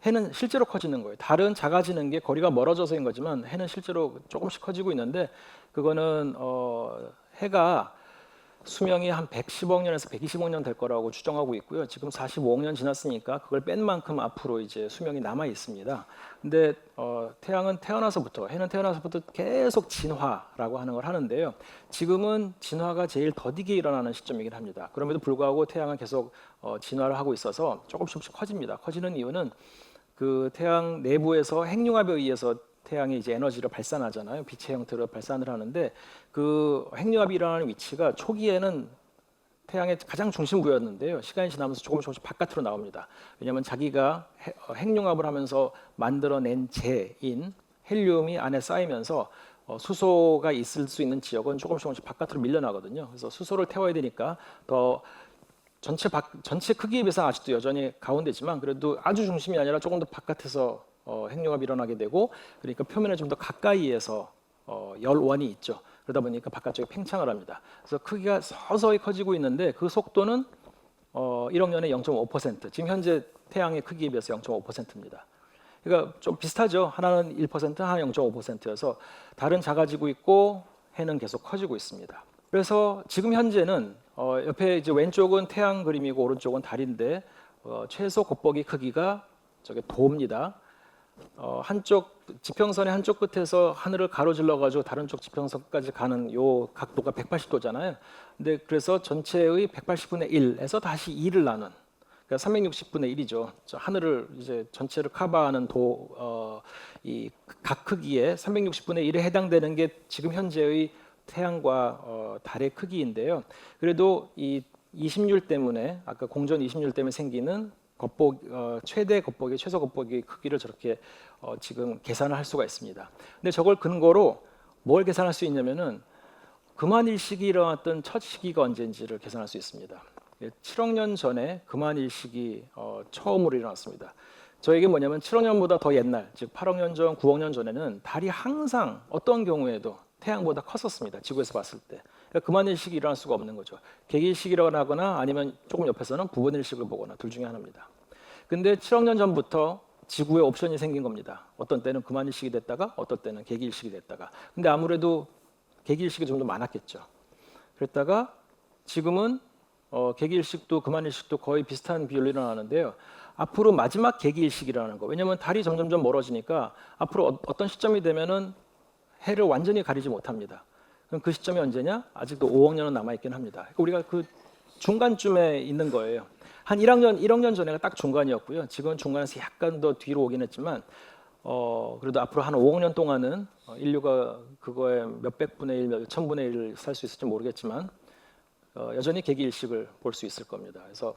A: 해는 실제로 커지는 거예요. 달은 작아지는 게 거리가 멀어져서인 거지만, 해는 실제로 조금씩 커지고 있는데, 그거는 해가 수명이 한 110억 년에서 120억 년 될 거라고 추정하고 있고요. 지금 45억 년 지났으니까 그걸 뺀 만큼 앞으로 이제 수명이 남아 있습니다. 근데 태양은 태어나서부터 해는 태어나서부터 계속 진화라고 하는 걸 하는데요. 지금은 진화가 제일 더디게 일어나는 시점이긴 합니다. 그럼에도 불구하고 태양은 계속 진화를 하고 있어서 조금씩 커집니다. 커지는 이유는 그 태양 내부에서 핵융합에 의해서 태양이 이제 에너지를 발산하잖아요. 빛의 형태로 발산을 하는데 그 핵융합이 일어나는 위치가 초기에는 태양의 가장 중심부였는데요. 시간이 지나면서 조금씩 바깥으로 나옵니다. 왜냐하면 자기가 핵융합을 하면서 만들어낸 재인 헬륨이 안에 쌓이면서 수소가 있을 수 있는 지역은 조금씩 바깥으로 밀려나거든요. 그래서 수소를 태워야 되니까 더 전체 크기에 비해서 아직도 여전히 가운데지만 그래도 아주 중심이 아니라 조금 더 바깥에서 핵융합이 일어나게 되고 그러니까 표면에 좀 더 가까이에서 열원이 있죠. 그러다 보니까 바깥쪽에 팽창을 합니다. 그래서 크기가 서서히 커지고 있는데 그 속도는 1억 년에 0.5%. 지금 현재 태양의 크기에 비해서 0.5%입니다. 그러니까 좀 비슷하죠. 하나는 1%, 하나는 0.5%여서 달은 작아지고 있고 해는 계속 커지고 있습니다. 그래서 지금 현재는 옆에 이제 왼쪽은 태양 그림이고 오른쪽은 달인데 최소 곱보기 크기가 저게 도입니다. 한쪽 지평선의 한쪽 끝에서 하늘을 가로질러 가지고 다른 쪽 지평선까지 가는 요 각도가 180도잖아요. 근데 그래서 전체의 180분의 1에서 다시 2를 나눈 그러니까 360분의 1이죠. 하늘을 이제 전체를 커버하는 이 각 크기에 360분의 1에 해당되는 게 지금 현재의 태양과 달의 크기인데요. 그래도 이 20률 때문에 아까 공전 20률 때문에 생기는 최대 곱보기, 최소 곱보기 크기를 저렇게 지금 계산을 할 수가 있습니다. 근데 저걸 근거로 뭘 계산할 수 있냐면은 금환일식이 일어났던 첫 시기가 언제인지를 계산할 수 있습니다. 7억 년 전에 금환일식이 처음으로 일어났습니다. 저에게 뭐냐면 7억 년보다 더 옛날, 즉 8억 년 전, 9억 년 전에는 달이 항상 어떤 경우에도 태양보다 컸었습니다. 지구에서 봤을 때. 그러니까 금환일식이 일어날 수가 없는 거죠. 개기일식이라고 하거나 아니면 조금 옆에서는 부분일식을 보거나 둘 중에 하나입니다. 근데 7억 년 전부터 지구에 옵션이 생긴 겁니다. 어떤 때는 금환일식이 됐다가 어떤 때는 개기일식이 됐다가. 근데 아무래도 개기일식이 좀 더 많았겠죠. 그랬다가 지금은 개기일식도 금환일식도 거의 비슷한 비율로 일어나는데요. 앞으로 마지막 개기일식이라는 거. 왜냐하면 달이 점점점 멀어지니까 앞으로 어떤 시점이 되면은 해를 완전히 가리지 못합니다. 그럼 그 시점이 언제냐? 아직도 5억 년은 남아있긴 합니다. 그러니까 우리가 그 중간쯤에 있는 거예요. 한 1억 년 전에가 딱 중간이었고요. 지금은 중간에서 약간 더 뒤로 오긴 했지만 그래도 앞으로 한 5억 년 동안은 인류가 그거에 몇백 분의 1, 몇천 분의 1을 살 수 있을지 모르겠지만 여전히 개기일식을 볼 수 있을 겁니다. 그래서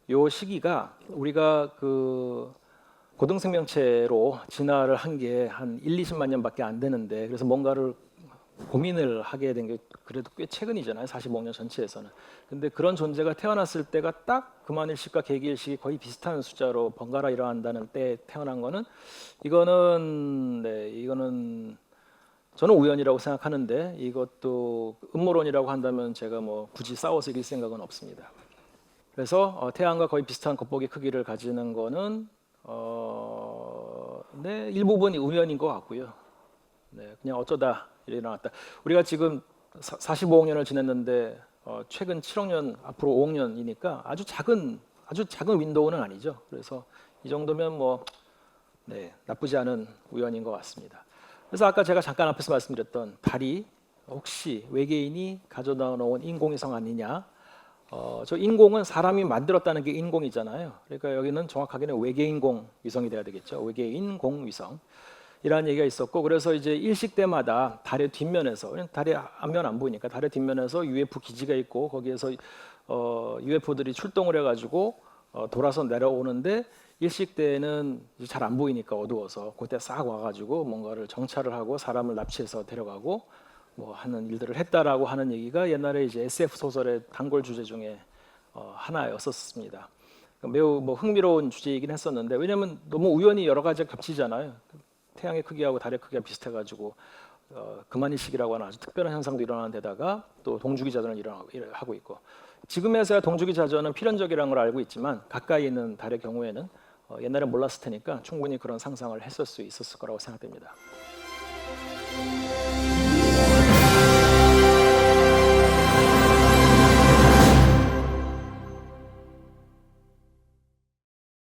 A: 요 시기가 우리가 그 고등생명체로 진화를 한 게 한 1, 20만 년밖에 안 되는데 그래서 뭔가를 고민을 하게 된 게 그래도 꽤 최근이잖아요. 45억 년 전체에서는. 근데 그런 존재가 태어났을 때가 딱 금환일식과 개기일식이 거의 비슷한 숫자로 번갈아 일어난다는 때에 태어난 거는 이거는 저는 우연이라고 생각하는데 이것도 음모론이라고 한다면 제가 뭐 굳이 싸워서 이길 생각은 없습니다. 그래서 태양과 거의 비슷한 겉보기 크기를 가지는 거는 일부분이 우연인 것 같고요. 그냥 어쩌다 일어났다. 우리가 지금 45억 년을 지냈는데 최근 7억 년 앞으로 5억 년이니까 아주 작은 윈도우는 아니죠. 그래서 이 정도면 나쁘지 않은 우연인 것 같습니다. 그래서 아까 제가 잠깐 앞에서 말씀드렸던 달이 혹시 외계인이 가져다 놓은 인공위성 아니냐? 저 인공은 사람이 만들었다는 게 인공이잖아요. 그러니까 여기는 정확하게는 외계인공 위성이 돼야 되겠죠. 외계인공 위성. 이라는 얘기가 있었고 그래서 이제 일식 때마다 달의 뒷면에서 달의 앞면 안 보이니까 달의 뒷면에서 UFO 기지가 있고 거기에서 UFO들이 출동을 해가지고 돌아서 내려오는데 일식 때는 잘 안 보이니까 어두워서 그때 싹 와가지고 뭔가를 정찰을 하고 사람을 납치해서 데려가고 뭐 하는 일들을 했다라고 하는 얘기가 옛날에 이제 SF 소설의 단골 주제 중에 하나였었습니다. 매우 흥미로운 주제이긴 했었는데 왜냐하면 너무 우연히 여러 가지가 겹치잖아요. 태양의 크기하고 달의 크기가 비슷해가지고 금환일식이라고 하는 아주 특별한 현상도 일어나는 데다가 또 동주기 자전을 하고 있고 지금에서야 동주기 자전은 필연적이라는 걸 알고 있지만 가까이 있는 달의 경우에는 옛날에 몰랐을 테니까 충분히 그런 상상을 했을 수 있었을 거라고 생각됩니다.